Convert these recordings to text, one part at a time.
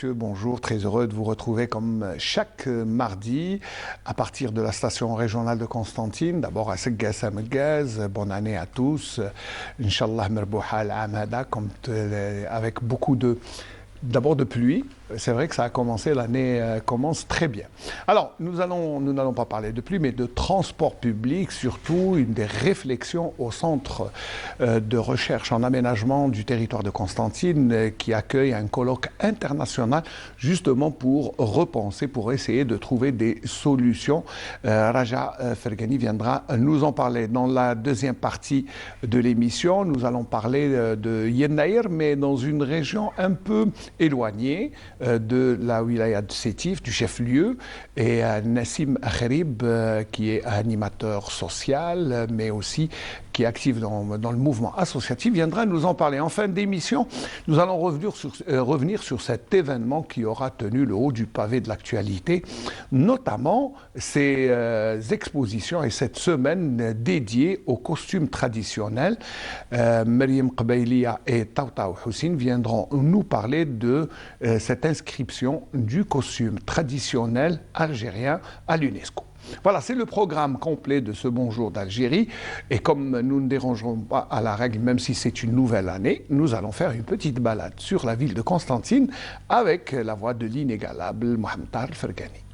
Bonjour, très heureux de vous retrouver comme chaque mardi à partir de la station régionale de Constantine. D'abord à Seggas Amegaz, bonne année à tous. Inch'Allah Merbouha al-Amada, avec beaucoup d'abord de pluie. C'est vrai que ça a commencé, l'année commence très bien. Alors, nous n'allons pas parler de pluie, mais de transport public, surtout une des réflexions au centre de recherche en aménagement du territoire de Constantine qui accueille un colloque international justement pour repenser, pour essayer de trouver des solutions. Raja Fergani viendra nous en parler. Dans la deuxième partie de l'émission, nous allons parler de Yennaïr, mais dans une région un peu éloignée de la wilaya de Sétif, du chef-lieu, et Nassim Kharib, qui est animateur social, mais aussi qui est actif dans le mouvement associatif, viendra nous en parler. En fin d'émission, nous allons revenir sur cet événement qui aura tenu le haut du pavé de l'actualité, notamment ces expositions et cette semaine dédiée aux costumes traditionnels. Meriem Qbaylia et Taoutaou Houssine viendront nous parler de cette inscription du costume traditionnel algérien à l'UNESCO. Voilà, c'est le programme complet de ce Bonjour d'Algérie. Et comme nous ne dérangerons pas à la règle, même si c'est une nouvelle année, nous allons faire une petite balade sur la ville de Constantine avec la voix de l'inégalable Mohamed Tahar Fergani.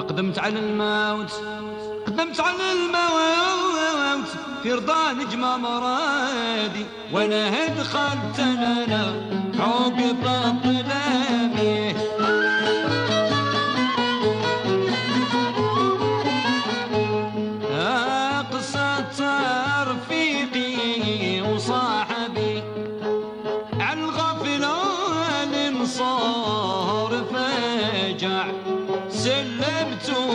قدمت على الموت في رضا نجمة مرادي وانا دخلت انا عقب الظلامي قصة رفيقي وصاحبي على الغفلة الانصار فجع سلمته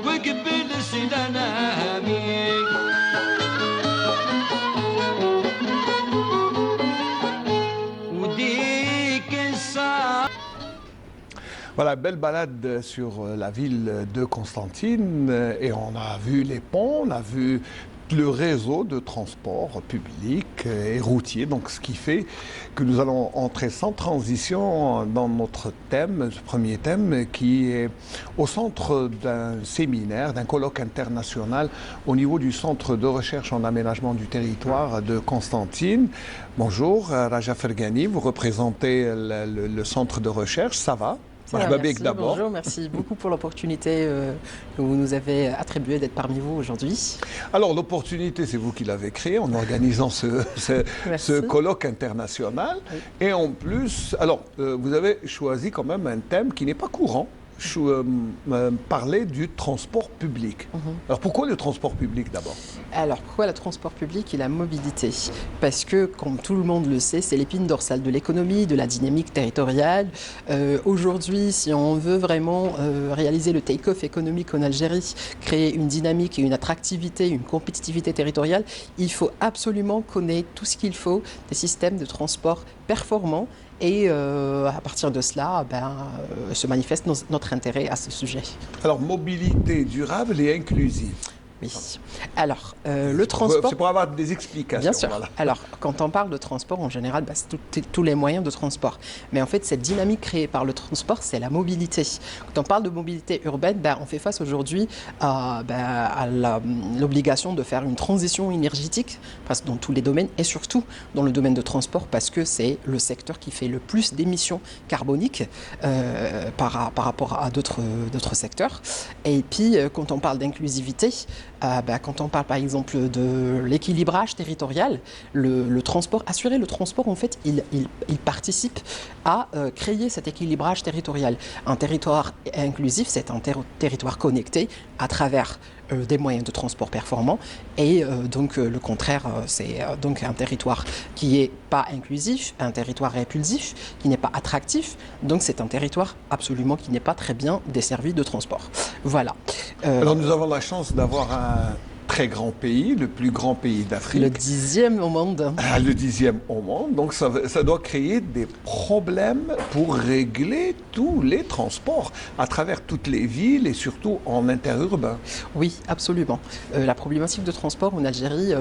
وقبل سلامي وديك الساعة. Voilà, belle balade sur la ville de Constantine et on a vu les ponts, on a vu le réseau de transport public et routier, donc ce qui fait que nous allons entrer sans transition dans notre thème, ce premier thème qui est au centre d'un séminaire, d'un colloque international au niveau du centre de recherche en aménagement du territoire de Constantine. Bonjour Raja Fergani, vous représentez le centre de recherche, ça va? Merci, bonjour, merci beaucoup pour l'opportunité que vous nous avez attribuée d'être parmi vous aujourd'hui. Alors l'opportunité, c'est vous qui l'avez créée en organisant ce colloque international. Oui. Et en plus, alors vous avez choisi quand même un thème qui n'est pas courant. Parler du transport public. Alors pourquoi le transport public d'abord? Alors pourquoi le transport public et la mobilité? Parce que, comme tout le monde le sait, c'est l'épine dorsale de l'économie, de la dynamique territoriale. Aujourd'hui, si on veut vraiment réaliser le take-off économique en Algérie, créer une dynamique et une attractivité, une compétitivité territoriale, il faut absolument connaître tout ce qu'il faut des systèmes de transport performants. Et à partir de cela, se manifeste notre intérêt à ce sujet. Alors, mobilité durable et inclusive. Oui. Alors, le transport... C'est pour avoir des explications. Bien sûr. Voilà. Alors, quand on parle de transport, en général, c'est tous les moyens de transport. Mais en fait, cette dynamique créée par le transport, c'est la mobilité. Quand on parle de mobilité urbaine, on fait face aujourd'hui à l'obligation de faire une transition énergétique dans tous les domaines et surtout dans le domaine de transport parce que c'est le secteur qui fait le plus d'émissions carboniques par rapport à d'autres secteurs. Et puis, quand on parle d'inclusivité, quand on parle par exemple de l'équilibrage territorial, le transport, assurer le transport, en fait, il participe à créer cet équilibrage territorial. Un territoire inclusif, c'est un territoire connecté à travers des moyens de transport performants et donc le contraire, c'est donc un territoire qui n'est pas inclusif, un territoire répulsif, qui n'est pas attractif, donc c'est un territoire absolument qui n'est pas très bien desservi de transport. Voilà. Alors nous avons la chance d'avoir un très grand pays, le plus grand pays d'Afrique. Le 10e au monde. Le 10e au monde. Donc ça doit créer des problèmes pour régler tous les transports à travers toutes les villes et surtout en interurbain. Oui, absolument. La problématique de transport en Algérie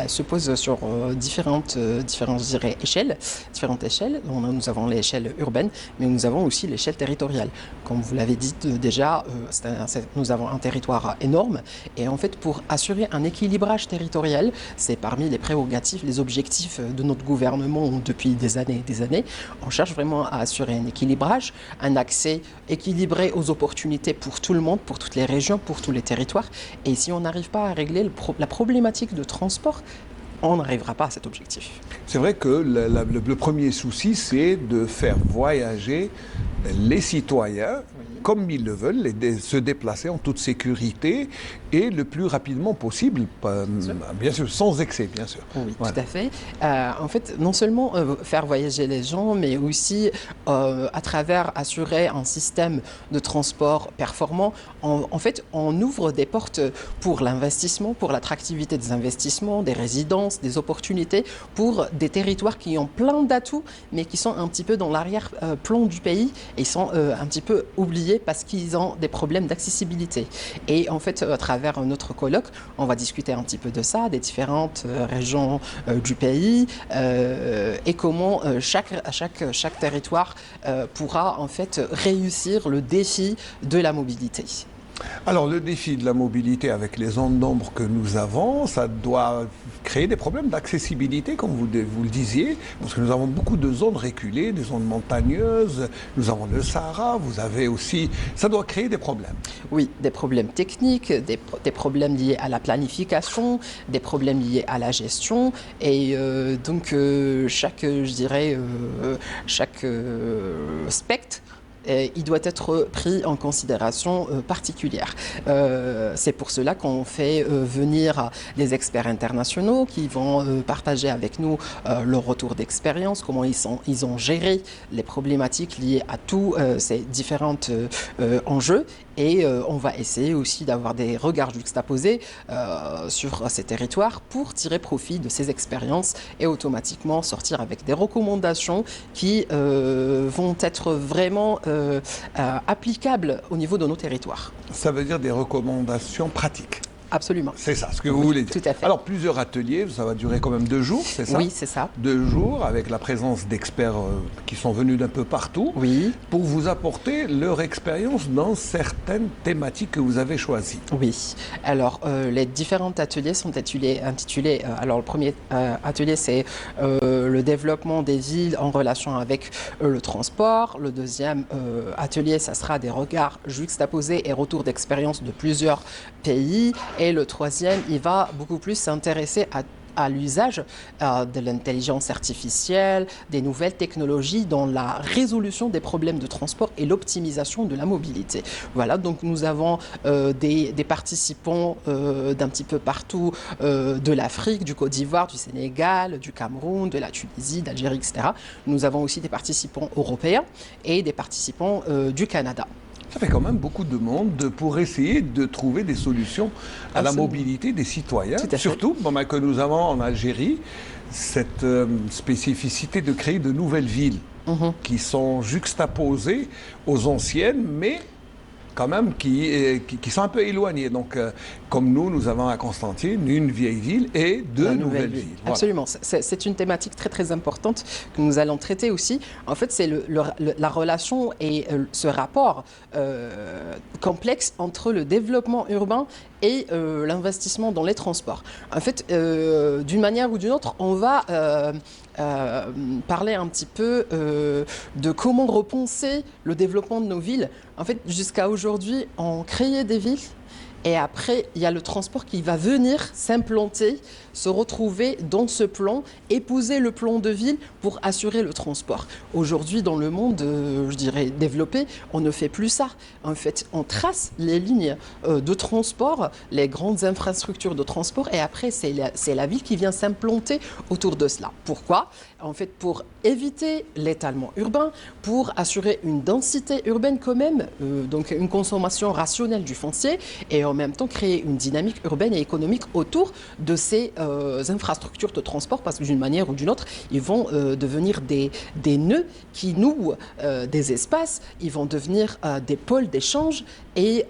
se pose sur différentes je dirais, différentes échelles. Nous avons l'échelle urbaine, mais nous avons aussi l'échelle territoriale. Comme vous l'avez dit déjà, nous avons un territoire énorme et en fait pour assurer un équilibrage territorial, c'est parmi les prérogatives, les objectifs de notre gouvernement depuis des années et des années. On cherche vraiment à assurer un équilibrage, un accès équilibré aux opportunités pour tout le monde, pour toutes les régions, pour tous les territoires. Et si on n'arrive pas à régler la problématique de transport, on n'arrivera pas à cet objectif. C'est vrai que le premier souci, c'est de faire voyager les citoyens comme ils le veulent, se déplacer en toute sécurité et le plus rapidement possible, bien sûr, sans excès, bien sûr. Oui, voilà. Tout à fait. En fait, non seulement faire voyager les gens, mais aussi à travers assurer un système de transport performant, en fait, on ouvre des portes pour l'investissement, pour l'attractivité des investissements, des résidences, des opportunités, pour des territoires qui ont plein d'atouts, mais qui sont un petit peu dans l'arrière-plan du pays et sont un petit peu oubliés parce qu'ils ont des problèmes d'accessibilité. Et en fait, à travers notre colloque, on va discuter un petit peu de ça, des différentes régions du pays et comment chaque territoire pourra en fait réussir le défi de la mobilité. Alors le défi de la mobilité avec les zones d'ombre que nous avons, ça doit créer des problèmes d'accessibilité, comme vous le disiez, parce que nous avons beaucoup de zones reculées, des zones montagneuses, nous avons le Sahara, vous avez aussi... Ça doit créer des problèmes. Oui, des problèmes techniques, des problèmes liés à la planification, des problèmes liés à la gestion, et donc chaque spectre il doit être pris en considération particulière. C'est pour cela qu'on fait venir des experts internationaux qui vont partager avec nous leur retour d'expérience, comment ils ont géré les problématiques liées à tous ces différents enjeux. Et on va essayer aussi d'avoir des regards juxtaposés sur ces territoires pour tirer profit de ces expériences et automatiquement sortir avec des recommandations qui vont être vraiment applicables au niveau de nos territoires. Ça veut dire des recommandations pratiques. Absolument. C'est ça, ce que vous voulez dire. Tout à fait. Alors, plusieurs ateliers, ça va durer quand même 2 jours, c'est ça? Oui, c'est ça. 2 jours, avec la présence d'experts qui sont venus d'un peu partout, oui, pour vous apporter leur expérience dans certaines thématiques que vous avez choisies. Oui. Alors, les différents ateliers sont intitulés alors, le premier atelier, c'est le développement des villes en relation avec le transport. Le deuxième atelier, ça sera des regards juxtaposés et retours d'expérience de plusieurs pays. Et le troisième, il va beaucoup plus s'intéresser à l'usage de l'intelligence artificielle, des nouvelles technologies dans la résolution des problèmes de transport et l'optimisation de la mobilité. Voilà, donc nous avons des participants d'un petit peu partout de l'Afrique, du Côte d'Ivoire, du Sénégal, du Cameroun, de la Tunisie, d'Algérie, etc. Nous avons aussi des participants européens et des participants du Canada. Ça fait quand même beaucoup de monde pour essayer de trouver des solutions à la mobilité des citoyens. Surtout que nous avons en Algérie cette spécificité de créer de nouvelles villes qui sont juxtaposées aux anciennes, mais quand même qui sont un peu éloignées. Donc, comme nous avons à Constantine une vieille ville et 2 nouvelles villes. Voilà. Absolument. C'est une thématique très très importante que nous allons traiter aussi. En fait, c'est la relation et ce rapport complexe entre le développement urbain et l'investissement dans les transports. En fait, d'une manière ou d'une autre, on va parler un petit peu de comment repenser le développement de nos villes. En fait, jusqu'à aujourd'hui, on créait des villes et après, il y a le transport qui va venir s'implanter, se retrouver dans ce plan, épouser le plan de ville pour assurer le transport. Aujourd'hui, dans le monde, je dirais, développé, on ne fait plus ça. En fait, on trace les lignes de transport, les grandes infrastructures de transport, et après, c'est la ville qui vient s'implanter autour de cela. Pourquoi ? En fait, pour éviter l'étalement urbain, pour assurer une densité urbaine quand même, donc une consommation rationnelle du foncier, et en même temps créer une dynamique urbaine et économique autour de ces infrastructures de transport, parce que d'une manière ou d'une autre, ils vont devenir des nœuds qui nouent des espaces, ils vont devenir des pôles d'échange, et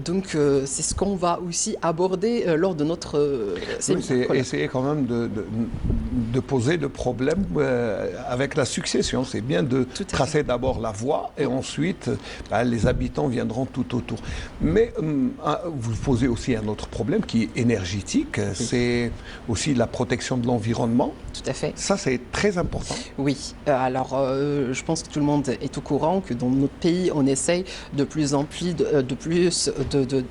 donc c'est ce qu'on va aussi aborder lors de notre séminaire. C'est essayer quand même de poser le problème avec la succession. C'est bien de tracer d'abord la voie et ensuite les habitants viendront tout autour. Mais vous posez aussi un autre problème qui est énergétique, c'est aussi la protection de l'environnement. Tout à fait. Ça, c'est très important. Oui, alors je pense que tout le monde est au courant que dans notre pays, on essaye de plus en plus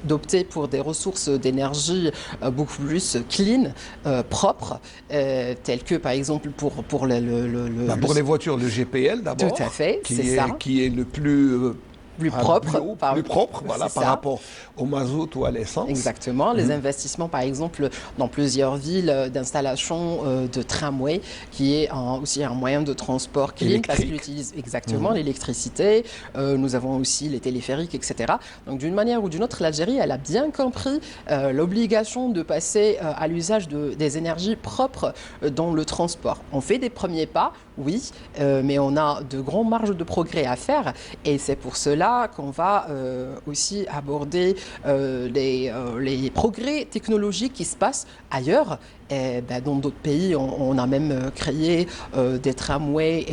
d'opter pour des ressources d'énergie beaucoup plus clean, propres, telles que par exemple pour les voitures, le GPL d'abord. Tout à fait, c'est ça. Qui est le plus propre, voilà, par rapport au mazout ou à l'essence. Exactement. Les investissements, par exemple, dans plusieurs villes d'installation de tramway, qui est aussi un moyen de transport clean, parce qu'il utilise exactement l'électricité. Nous avons aussi les téléphériques, etc. Donc, d'une manière ou d'une autre, l'Algérie, elle a bien compris l'obligation de passer à l'usage des énergies propres dans le transport. On fait des premiers pas, oui, mais on a de grandes marges de progrès à faire, et c'est pour cela qu'on va aussi aborder les progrès technologiques qui se passent ailleurs. Et dans d'autres pays, on a même créé des tramways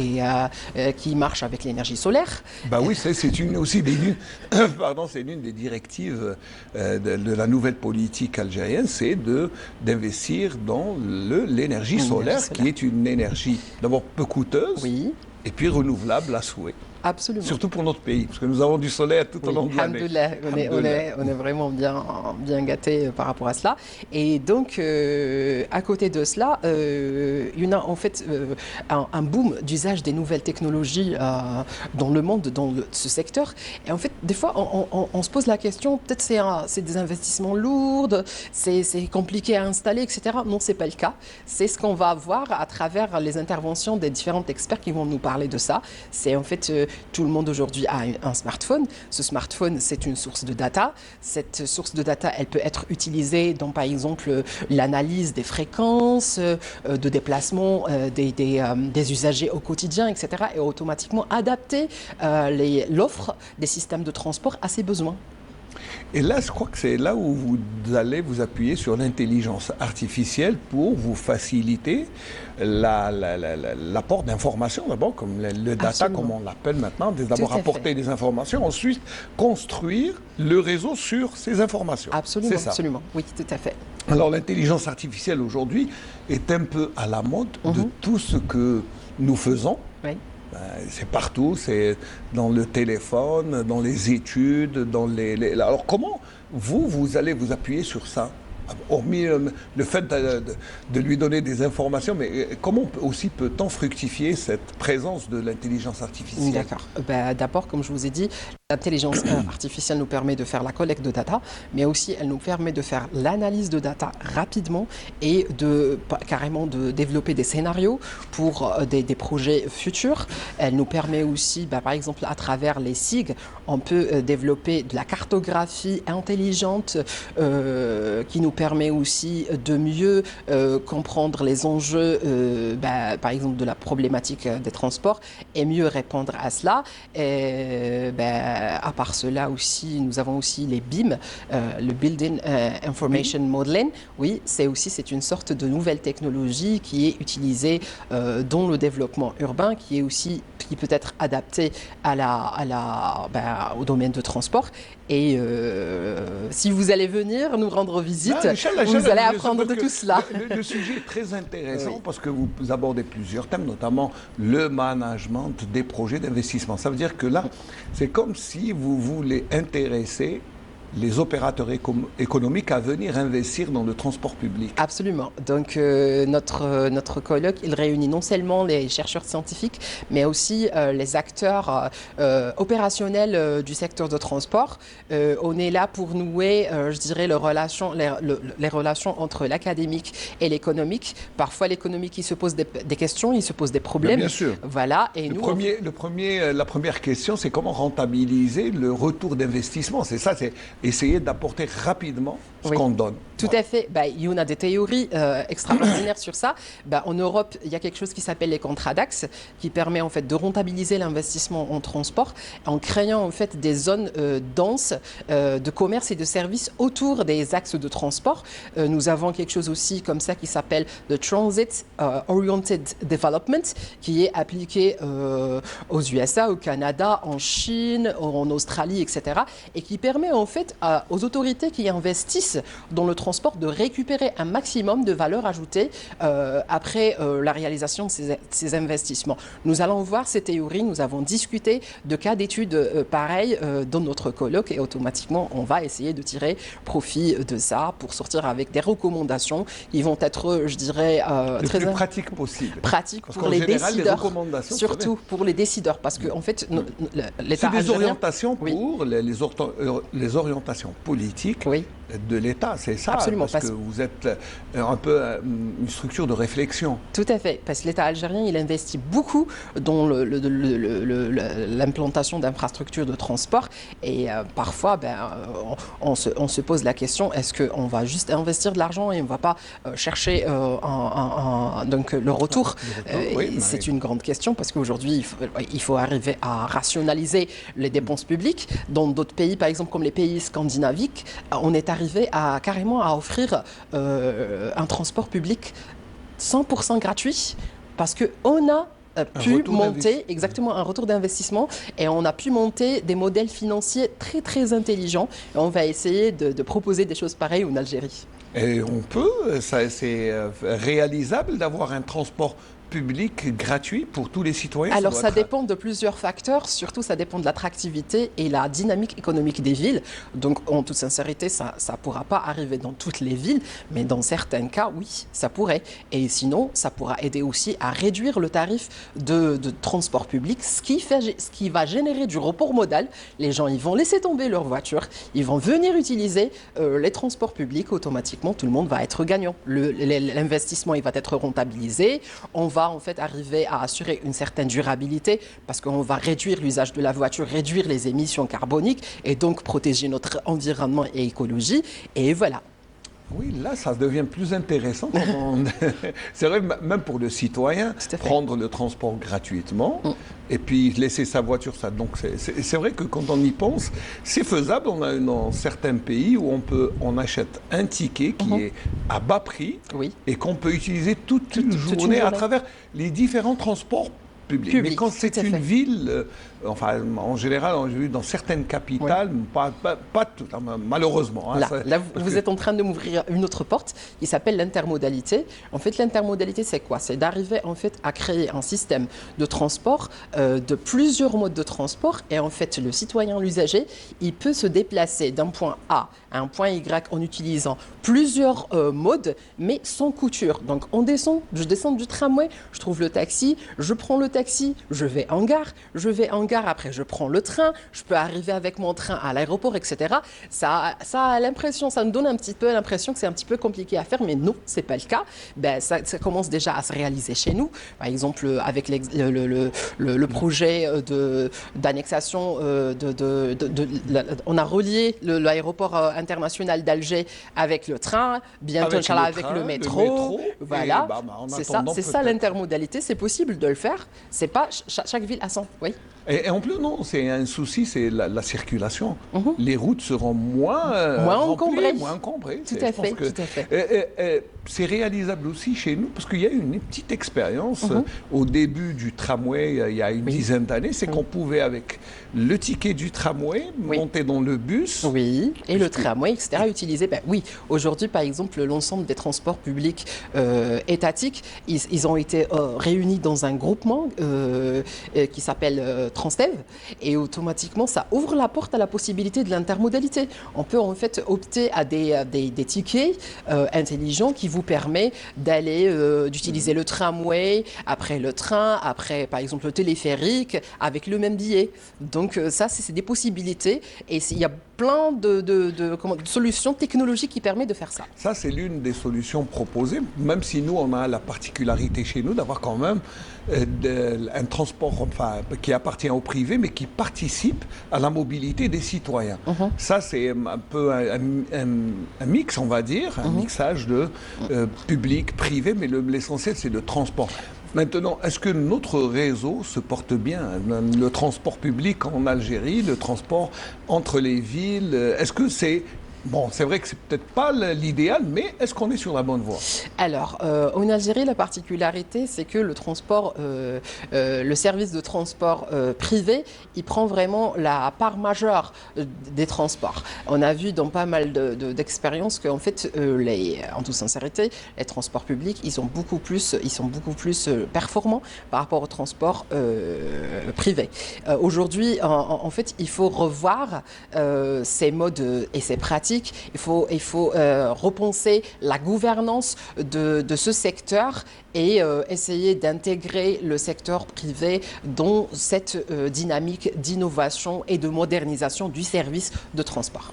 qui marchent avec l'énergie solaire. Oui, c'est une des directives de la nouvelle politique algérienne, c'est d'investir dans l'énergie solaire, qui est une énergie d'abord peu coûteuse, et puis renouvelable à souhait. Absolument. Surtout pour notre pays, parce que nous avons du soleil tout au long de l'année. On est vraiment bien gâtés par rapport à cela. Et donc, à côté de cela, il y a en fait un boom d'usage des nouvelles technologies dans le monde, dans ce secteur. Et en fait, des fois, on se pose la question, peut-être c'est des investissements lourds, c'est compliqué à installer, etc. Non, c'est pas le cas. C'est ce qu'on va voir à travers les interventions des différents experts qui vont nous parler de ça. C'est en fait... tout le monde aujourd'hui a un smartphone. Ce smartphone, c'est une source de data. Cette source de data, elle peut être utilisée dans, par exemple, l'analyse des fréquences, de déplacement des usagers au quotidien, etc. et automatiquement adapter l'offre des systèmes de transport à ses besoins. Et là, je crois que c'est là où vous allez vous appuyer sur l'intelligence artificielle pour vous faciliter l'apport d'informations, d'abord, comme le data, Absolument. comme on l'appelle maintenant, d'abord apporter des informations, ensuite construire le réseau sur ces informations. Absolument, c'est ça. absolument. Oui, tout à fait. Alors, l'intelligence artificielle aujourd'hui est un peu à la mode de tout ce que nous faisons. Oui. C'est partout, c'est dans le téléphone, dans les études, Alors comment vous allez vous appuyer sur ça? Hormis le fait de lui donner des informations, mais comment aussi peut-on fructifier cette présence de l'intelligence artificielle? D'accord. D'abord, comme je vous ai dit, l'intelligence artificielle nous permet de faire la collecte de data, mais aussi elle nous permet de faire l'analyse de data rapidement et carrément de développer des scénarios pour des projets futurs. Elle nous permet aussi, par exemple, à travers les SIG, on peut développer de la cartographie intelligente qui nous permet aussi de mieux comprendre les enjeux, par exemple, de la problématique des transports et mieux répondre à cela. Et, à part cela aussi, nous avons aussi les BIM, le Building Information Modeling. Oui, c'est une sorte de nouvelle technologie qui est utilisée dans le développement urbain, qui peut être adaptée au domaine de transport. Et si vous allez venir nous rendre visite, vous allez apprendre de tout cela. Le sujet est très intéressant parce que vous abordez plusieurs thèmes, notamment le management des projets d'investissement. Ça veut dire que là, c'est comme si vous voulez intéresser les opérateurs économiques à venir investir dans le transport public. Absolument. Donc notre colloque, il réunit non seulement les chercheurs scientifiques, mais aussi les acteurs opérationnels du secteur de transport. On est là pour nouer, je dirais, les relations entre l'académique et l'économique. Parfois, l'économique, il se pose des questions, il se pose des problèmes. Bien sûr. Voilà. Et la première question, c'est comment rentabiliser le retour d'investissement. C'est ça, c'est essayer d'apporter rapidement ce Oui. qu'on donne. Tout à fait. Il y en a des théories extraordinaires sur ça. En Europe, il y a quelque chose qui s'appelle les contrats d'axe, qui permet en fait de rentabiliser l'investissement en transport en créant en fait des zones denses de commerce et de services autour des axes de transport. Nous avons quelque chose aussi comme ça qui s'appelle le Transit Oriented Development, qui est appliqué aux USA, au Canada, en Chine, en Australie, etc. et qui permet en fait aux autorités qui investissent dans le transport de récupérer un maximum de valeur ajoutée après la réalisation de ces investissements. Nous allons voir ces théories, nous avons discuté de cas d'études pareils dans notre colloque et automatiquement on va essayer de tirer profit de ça pour sortir avec des recommandations qui vont être, je dirais, Le très plus pratique possible. pratiques Parce pour qu'en les général, les décideurs, recommandations, surtout pour les décideurs, parce qu'en fait, l'État c'est des algérien... orientations Oui. pour les orientations politiques Oui. de l'État, c'est ça. Absolument, parce que vous êtes un peu une structure de réflexion. Tout à fait, parce que l'État algérien, il investit beaucoup dans l'implantation d'infrastructures de transport et parfois, on se pose la question, est-ce qu'on va juste investir de l'argent et on ne va pas chercher donc le retour Oui, C'est une grande question parce qu'aujourd'hui, il faut arriver à rationaliser les dépenses publiques. Dans d'autres pays, par exemple comme les pays scandinaviques, on est arrivé carrément à offrir un transport public 100% gratuit parce qu'on a pu monter exactement un retour d'investissement et on a pu monter des modèles financiers très très intelligents et on va essayer de proposer des choses pareilles en Algérie. Et on peut, c'est réalisable d'avoir un transport public gratuit pour tous les citoyens? Alors ça dépend de plusieurs facteurs, surtout ça dépend de l'attractivité et la dynamique économique des villes. Donc en toute sincérité, ça ne pourra pas arriver dans toutes les villes, mais dans certains cas, oui, ça pourrait. Et sinon, ça pourra aider aussi à réduire le tarif de transport public, ce qui va générer du report modal. Les gens, ils vont laisser tomber leur voiture, ils vont venir utiliser les transports publics, automatiquement, tout le monde va être gagnant. L'investissement, il va être rentabilisé, on va en fait arriver à assurer une certaine durabilité parce qu'on va réduire l'usage de la voiture, réduire les émissions carboniques et donc protéger notre environnement et écologie. Et voilà. Oui, là, ça devient plus intéressant. C'est vrai, même pour le citoyen, prendre le transport gratuitement et puis laisser sa voiture. Ça. Donc, c'est vrai que quand on y pense, c'est faisable. On a dans certains pays où on achète un ticket qui est à bas prix et qu'on peut utiliser toute une journée à travers les différents transports publics. Mais quand c'est une ville, enfin, en général, j'ai vu dans certaines capitales, pas toutes, malheureusement. Hein, là vous êtes en train de m'ouvrir une autre porte qui s'appelle l'intermodalité. En fait, l'intermodalité, c'est quoi? C'est d'arriver en fait à créer un système de transport de plusieurs modes de transport et en fait, le citoyen, l'usager, il peut se déplacer d'un point A à un point Y en utilisant plusieurs modes, mais sans couture. Donc, je descends du tramway, je trouve le taxi, je prends le taxi, je vais en gare, après je prends le train, je peux arriver avec mon train à l'aéroport, etc. Ça a l'impression, ça me donne un petit peu l'impression que c'est un petit peu compliqué à faire, mais non, c'est pas le cas. Ça commence déjà à se réaliser chez nous. Par exemple, avec le projet d'annexation, on a relié l'aéroport international d'Alger avec le train, bientôt Inch'Allah avec le métro. Voilà, c'est ça l'intermodalité, c'est possible de le faire. C'est pas chaque ville a son. Oui. Et en plus, non, c'est un souci, c'est la circulation. Les routes seront moins encombrées. Tout à fait. C'est réalisable aussi chez nous, parce qu'il y a eu une petite expérience au début du tramway, il y a une dizaine d'années, c'est qu'on pouvait, avec le ticket du tramway, monter dans le bus. Oui, et le tramway, etc., utiliser. Aujourd'hui, par exemple, l'ensemble des transports publics étatiques, ils ont été réunis dans un groupement qui s'appelle Transtev, et automatiquement, ça ouvre la porte à la possibilité de l'intermodalité. On peut en fait opter à des tickets intelligents qui vous permet d'utiliser le tramway, après le train, après par exemple le téléphérique, avec le même billet. Donc ça, c'est des possibilités et il y a plein de solutions technologiques qui permettent de faire ça. Ça, c'est l'une des solutions proposées, même si nous, on a la particularité chez nous d'avoir quand même un transport qui appartient au privé, mais qui participe à la mobilité des citoyens. Ça, c'est un peu un mix, on va dire, un mixage de public, privé, mais l'essentiel, c'est le transport. Maintenant, est-ce que notre réseau se porte bien? Le transport public en Algérie, le transport entre les villes, est-ce que c'est... Bon, c'est vrai que c'est peut-être pas l'idéal, mais est-ce qu'on est sur la bonne voie? Alors, en Algérie, la particularité, c'est que le transport, le service de transport privé, il prend vraiment la part majeure des transports. On a vu dans pas mal d'expériences qu'en fait, en toute sincérité, les transports publics, ils sont beaucoup plus performants par rapport aux transports privés. Aujourd'hui, en fait, il faut revoir ces modes et ces pratiques. Il faut repenser la gouvernance de ce secteur et essayer d'intégrer le secteur privé dans cette dynamique d'innovation et de modernisation du service de transport.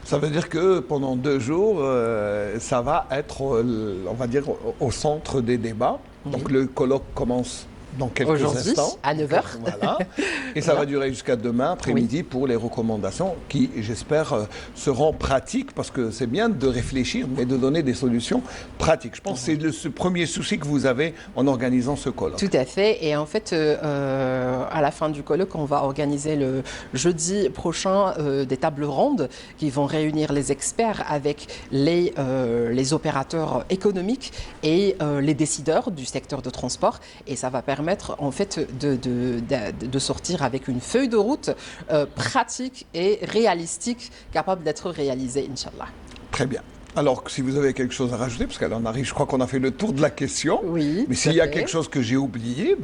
Ça veut dire que pendant 2 jours, ça va être, on va dire, au centre des débats. Donc le colloque commence dans quelques aujourd'hui, instants. à 9h. Voilà. Et ça va durer jusqu'à demain après-midi pour les recommandations qui, j'espère, seront pratiques, parce que c'est bien de réfléchir, mais de donner des solutions pratiques. Je pense que c'est ce premier souci que vous avez en organisant ce colloque. Tout à fait. Et en fait, à la fin du colloque, on va organiser le jeudi prochain des tables rondes qui vont réunir les experts avec les opérateurs économiques et les décideurs du secteur de transport. Et ça va permettre en fait de sortir avec une feuille de route pratique et réalistique, capable d'être réalisée, Inch'Allah. Très bien. Alors, si vous avez quelque chose à rajouter, parce qu'elle en arrive, je crois qu'on a fait le tour de la question. Oui. Mais s'il y a quelque chose que j'ai oublié,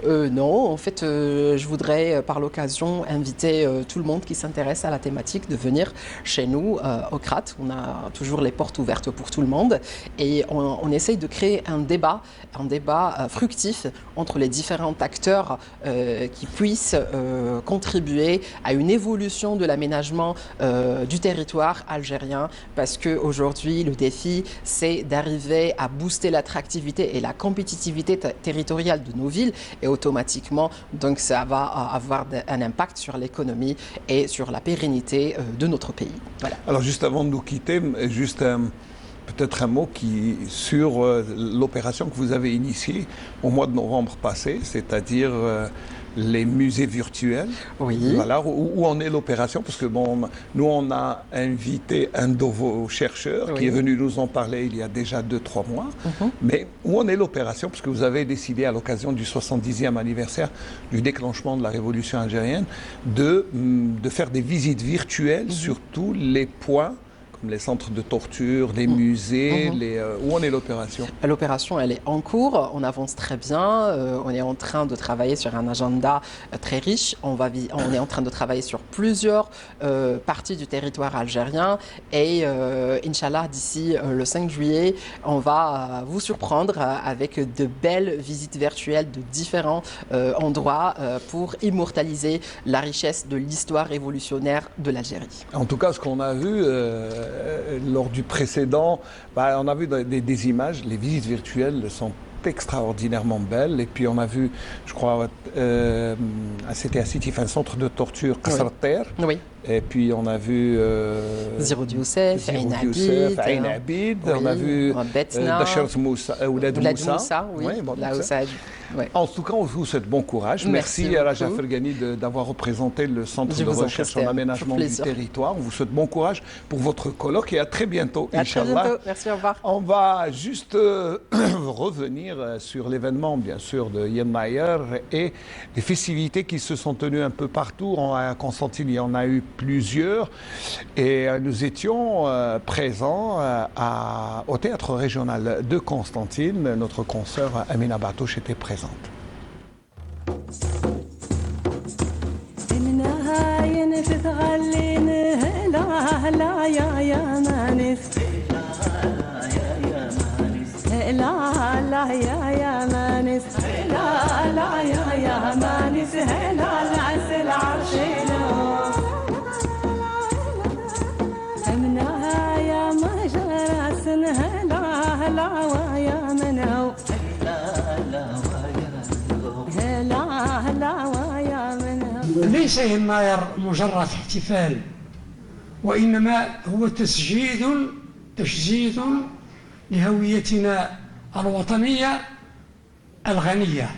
non, en fait, je voudrais par l'occasion inviter tout le monde qui s'intéresse à la thématique de venir chez nous au CRAT. On a toujours les portes ouvertes pour tout le monde et on essaye de créer un débat fructif entre les différents acteurs qui puissent contribuer à une évolution de l'aménagement du territoire algérien, parce que aujourd'hui, le défi, c'est d'arriver à booster l'attractivité et la compétitivité territoriale de nos villes, et automatiquement, donc ça va avoir un impact sur l'économie et sur la pérennité de notre pays. Voilà. Alors juste avant de nous quitter, juste peut-être un mot sur l'opération que vous avez initiée au mois de novembre passé, c'est-à-dire les musées virtuels. Oui. Voilà, où en est l'opération? Parce que nous, on a invité un de vos chercheurs qui est venu nous en parler il y a déjà 2-3 mois. Mais où en est l'opération? Parce que vous avez décidé, à l'occasion du 70e anniversaire du déclenchement de la révolution algérienne, de faire des visites virtuelles sur tous les points, les centres de torture, les musées, où en est l'opération? L'opération, elle est en cours, on avance très bien, on est en train de travailler sur un agenda très riche, on est en train de travailler sur plusieurs parties du territoire algérien et Inch'Allah, d'ici le 5 juillet, on va vous surprendre avec de belles visites virtuelles de différents endroits pour immortaliser la richesse de l'histoire révolutionnaire de l'Algérie. En tout cas, ce qu'on a vu lors du précédent, on a vu des images, les visites virtuelles sont extraordinairement belles. Et puis on a vu, je crois, c'était à Sétif, un centre de torture, Kasrater. Oui. Et puis on a vu Zirod Youssef, Aïn Abid, on a vu Dachert Moussa, Oulad Moussa. Oui. En tout cas, on vous souhaite bon courage. Merci à Raja Fergani d'avoir représenté le centre de recherche en aménagement du territoire. On vous souhaite bon courage pour votre colloque et à très bientôt, Inch'Allah. À très bientôt. Merci, au revoir. On va juste revenir sur l'événement, bien sûr, de Yenmayer et les festivités qui se sont tenues un peu partout. À Constantine, il y en a eu plusieurs. Et nous étions présents au théâtre régional de Constantine. Notre consoeur Amina Batouche était présente. ويا من هو هلا ويا من هو. ليس يناير مجرد احتفال، وإنما هو تجسيد لهويتنا الوطنية الغنية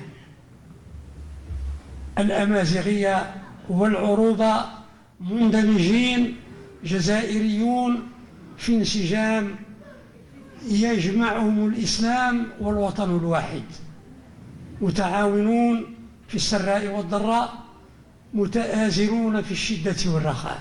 الأمازيغية والعروبة مندمجين جزائريون في انسجام يجمعهم الإسلام والوطن الواحد، متعاونون في السراء والضراء، متآزرون في الشدة والرخاء.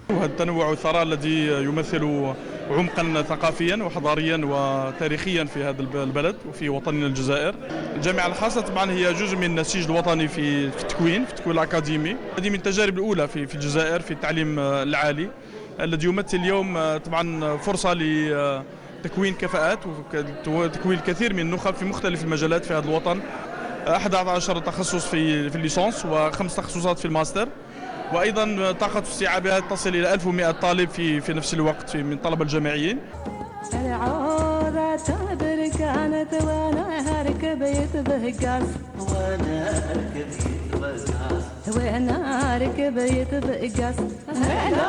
وهذا التنوع والثراء الذي يمثل عمقا ثقافيا وحضاريا وتاريخيا في هذا البلد وفي وطننا الجزائر. الجامعة الخاصة طبعا هي جزء من النسيج الوطني في التكوين الأكاديمي. هذه من التجارب الأولى في الجزائر في التعليم العالي، الذي يمثل اليوم طبعا فرصة لتكوين كفاءات وتكوين الكثير من النخب في مختلف المجالات في هذا الوطن. 11 تخصص في الليسانس و5 تخصصات في الماستر، وايضا طاقه استيعابها تصل الى 1100 طالب في نفس الوقت من الطلبه الجامعيين. العورة تعبر كانت وانا ركبت بهقاس وانا ركبت بهقاس هلا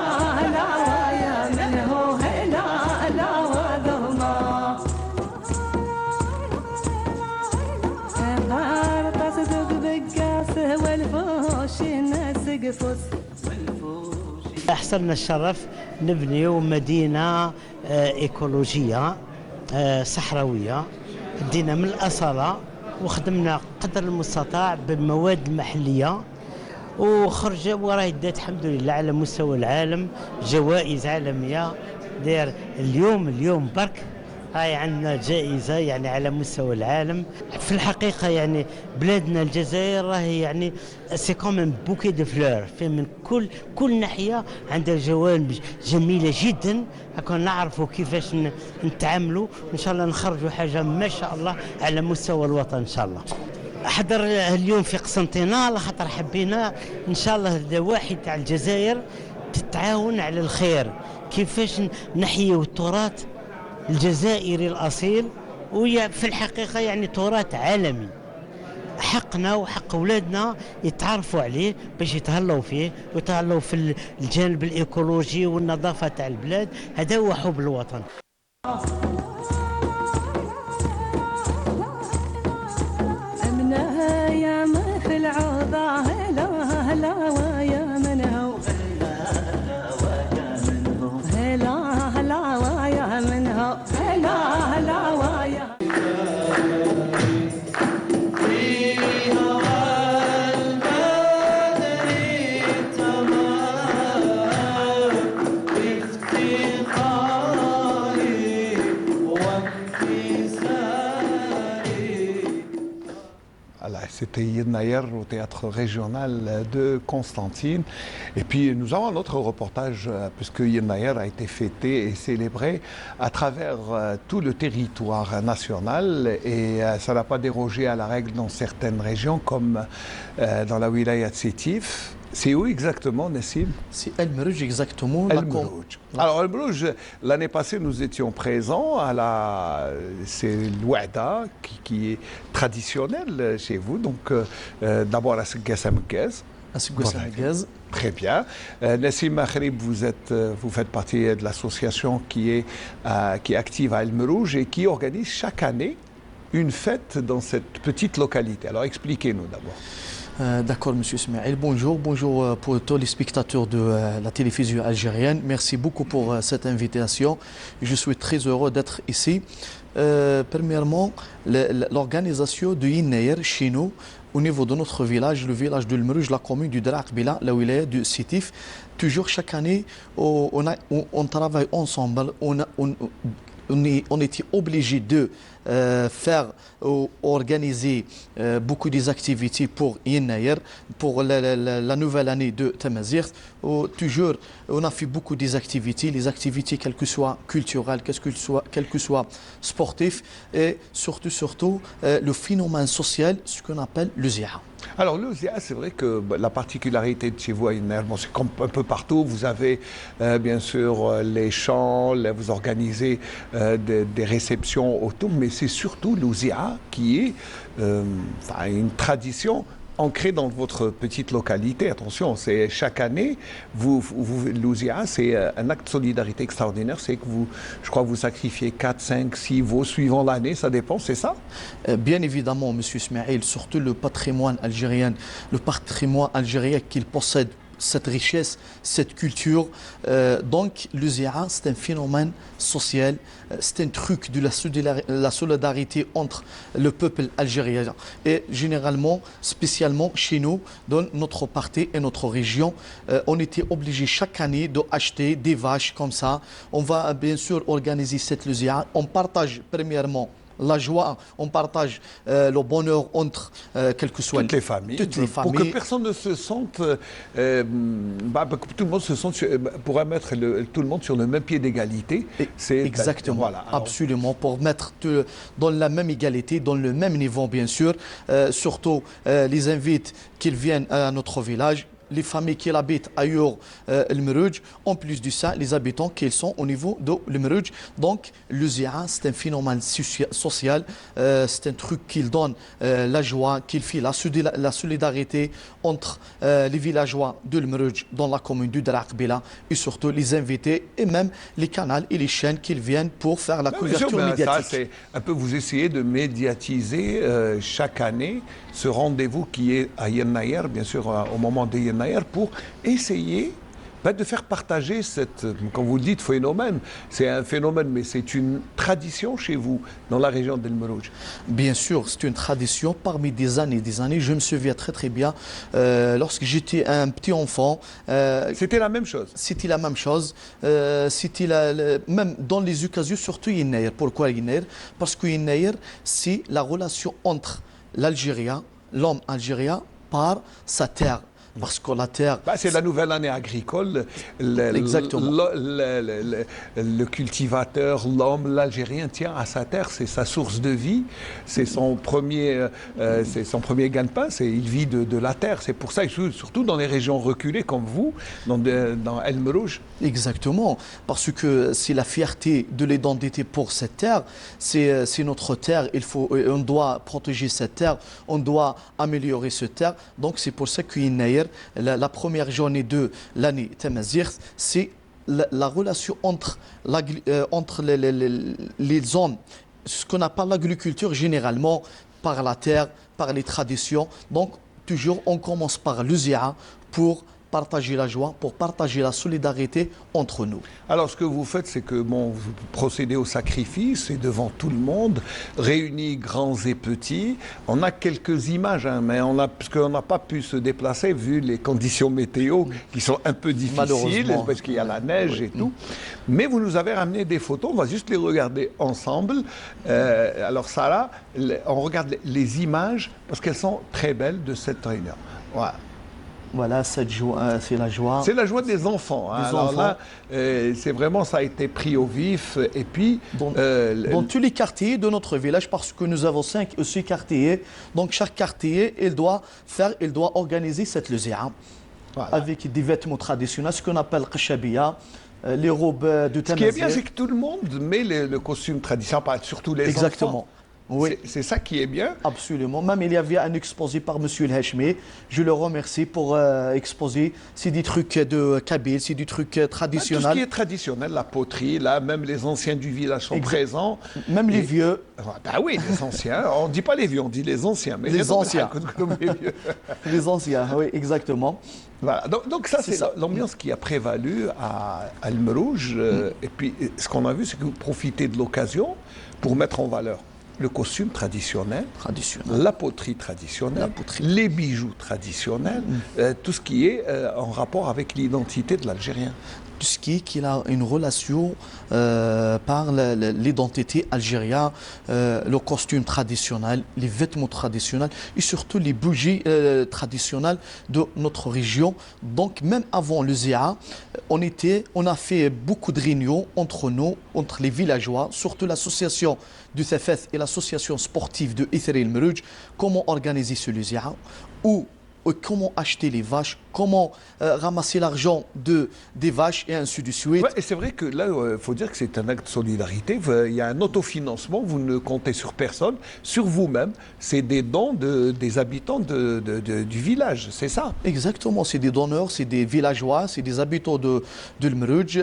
ويا من هو هلا وذهما غارت صدق بقاس والفوش الناس قفص. أحسن الشرف نبنيو مدينة إيكولوجية صحراوية، دينا من الأصالة وخدمنا قدر المستطاع بالمواد المحلية، وخرج وراي دات الحمد لله على مستوى العالم جوائز عالمية. داير اليوم برك هاي عندنا جائزة يعني على مستوى العالم. في الحقيقة يعني بلادنا الجزائر راهي يعني سي كوميم بوكي دو فلور، في من كل ناحية عندها جوانب جميلة جدا. هكا نعرفوا كيفاش نتعاملوا، إن شاء الله نخرجوا حاجة ما شاء الله على مستوى الوطن إن شاء الله. أحضر اليوم في قسنطينة لخاطر حبينا إن شاء الله الدواحي تاع الجزائر تتعاون على الخير، كيفاش نحيوا التراث الجزائري الأصيل، وهي في الحقيقة يعني تراث عالمي. حقنا وحق أولادنا يتعرفوا عليه باش يتهلاو فيه ويتهلاو في الجانب الإيكولوجي والنظافة تاع البلاد. هذا هو حب الوطن. أمنها يا ما في العوضة هلا ويا من هو هلا ويا من هو هلا ويا. C'était Yennayer au théâtre régional de Constantine. Et puis nous avons un autre reportage, puisque Yennayer a été fêté et célébré à travers tout le territoire national. Et ça n'a pas dérogé à la règle dans certaines régions, comme dans la wilaya de Sétif. C'est où exactement, Nessim? C'est El Mrouj exactement. El Mrouj. Alors El Mrouj, l'année passée, nous étions présents à c'est l'Ouada qui est traditionnel chez vous. Donc d'abord à Segues Amguez. Très bien. Nessim Makhrib, vous faites partie de l'association qui est active à El Mrouj et qui organise chaque année une fête dans cette petite localité. Alors expliquez-nous d'abord. D'accord, monsieur Ismaël. Bonjour pour tous les spectateurs de la télévision algérienne. Merci beaucoup pour cette invitation. Je suis très heureux d'être ici. Premièrement, l'organisation de Yennayer chez nous, au niveau de notre village, le village de Mrouj, la commune du Draqbila, la wilaya de Sétif, toujours chaque année, on travaille ensemble. On était obligé de faire ou organiser beaucoup des activités pour Yennayer, pour la nouvelle année de Tamazirt. Toujours, on a fait beaucoup des activités, les activités quelles que soient culturelles, quelles que soient sportives, et surtout le phénomène social, ce qu'on appelle le zia. Alors le Zia, c'est vrai que la particularité de chez vous à Yennayer, bon, c'est comme un peu partout, vous avez bien sûr les chants, vous organisez des réceptions autour, mais c'est surtout le Zia qui est une tradition ancré dans votre petite localité. Attention, c'est chaque année, l'Ouzia, c'est un acte de solidarité extraordinaire. C'est que je crois que vous sacrifiez 4, 5, 6 veaux suivant l'année, ça dépend, c'est ça? Bien évidemment, M. Ismaël, surtout le patrimoine algérien qu'il possède, cette richesse, cette culture. Donc le Zia, c'est un phénomène social, c'est un truc de la solidarité entre le peuple algérien. Et généralement, spécialement chez nous, dans notre parti et notre région, on était obligé chaque année d'acheter des vaches comme ça. On va bien sûr organiser cette Zia. On partage premièrement la joie, on partage le bonheur entre quelles que soient toutes les familles, pour que personne ne se sente, que tout le monde se sente, pour mettre tout le monde sur le même pied d'égalité. C'est exactement, voilà. Alors, absolument, pour mettre dans la même égalité, dans le même niveau bien sûr. Surtout les invites qu'ils viennent à notre village. Les familles qui habitent ailleurs El Merouj, en plus de ça, les habitants qui sont au niveau de El Merouj. Donc, le Zia, c'est un phénomène social, c'est un truc qui donne la joie, qui fait la solidarité entre les villageois de El Merouj dans la commune du Drakbila et surtout les invités et même les canaux et les chaînes qui viennent pour faire la couverture médiatique. Ça, c'est un peu, vous essayez de médiatiser chaque année ce rendez-vous qui est à Yennayer, bien sûr, au moment de Yennayer, pour essayer de faire partager comme vous le dites, phénomène. C'est un phénomène, mais c'est une tradition chez vous, dans la région d'El Merouj. Bien sûr, c'est une tradition parmi des années. Je me souviens très très bien, lorsque j'étais un petit enfant. C'était la même chose. C'était la même chose. C'était même dans les occasions, surtout Yennayer. Pourquoi Yennayer? Parce que Yennayer, c'est la relation entre l'Algérien, l'homme algérien, par sa terre. Parce que la terre... c'est la nouvelle année agricole. Exactement. Le cultivateur, l'homme, l'Algérien tient à sa terre, c'est sa source de vie, c'est son premier gagne-pain, il vit de la terre. C'est pour ça que, surtout dans les régions reculées comme vous, dans El Merouj. Exactement, parce que c'est la fierté de l'identité pour cette terre, c'est notre terre, on doit protéger cette terre, on doit améliorer cette terre. Donc c'est pour ça que Yennayer, la première journée de l'année Tamazirt, c'est la relation entre les zones, ce qu'on appelle l'agriculture généralement, par la terre, par les traditions. Donc toujours on commence par le Zia pour partager la joie, pour partager la solidarité entre nous. Alors ce que vous faites, c'est que vous procédez au sacrifice et devant tout le monde, réunis grands et petits. On a quelques images, mais parce qu'on n'a pas pu se déplacer vu les conditions météo qui sont un peu difficiles, parce qu'il y a la neige et tout. Mais vous nous avez ramené des photos, on va juste les regarder ensemble. Alors Sarah, on regarde les images parce qu'elles sont très belles de cette réunion. Voilà. Voilà, cette joie, c'est la joie. C'est la joie des enfants. Hein. Alors là, c'est vraiment, ça a été pris au vif. Et puis, dans tous les quartiers de notre village, parce que nous avons 6 quartiers, donc chaque quartier, il doit organiser cette Zia, voilà, avec des vêtements traditionnels, ce qu'on appelle Qashabia, les robes de Tamazirt. Ce qui est bien, c'est que tout le monde met le costume traditionnel, surtout les enfants. Oui. C'est ça qui est bien. Absolument. Même il y avait un exposé par M. El Hachmi. Je le remercie pour exposer. C'est des trucs de Kabyle, c'est des trucs traditionnels. Tout ce qui est traditionnel, la poterie, là, même les anciens du village sont présents. Même les vieux. Oui, les anciens. On ne dit pas les vieux, on dit les anciens. Mais les anciens. Les vieux. Les anciens, oui, exactement. Voilà. Donc ça, c'est l'ambiance qui a prévalu à El Merouj. Et puis, ce qu'on a vu, c'est que vous profitez de l'occasion pour mettre en valeur le costume traditionnel, la poterie traditionnelle, les bijoux traditionnels, tout ce qui est en rapport avec l'identité de l'Algérien. tout ce qui a une relation par l'identité algérienne, le costume traditionnel, les vêtements traditionnels et surtout les bougies traditionnelles de notre région. Donc même avant le ZIA, on a fait beaucoup de réunions entre nous, entre les villageois, surtout l'association du Thafeth et l'association sportive de Ithri El Merouj, comment organiser ce ZIA, ou comment acheter les vaches, comment ramasser l'argent des vaches et ainsi de suite. Ouais, et c'est vrai que là, il faut dire que c'est un acte de solidarité. Il y a un autofinancement, vous ne comptez sur personne, sur vous-même. C'est des dons des habitants du village, c'est ça? Exactement, c'est des donneurs, c'est des villageois, c'est des habitants de El Merouj.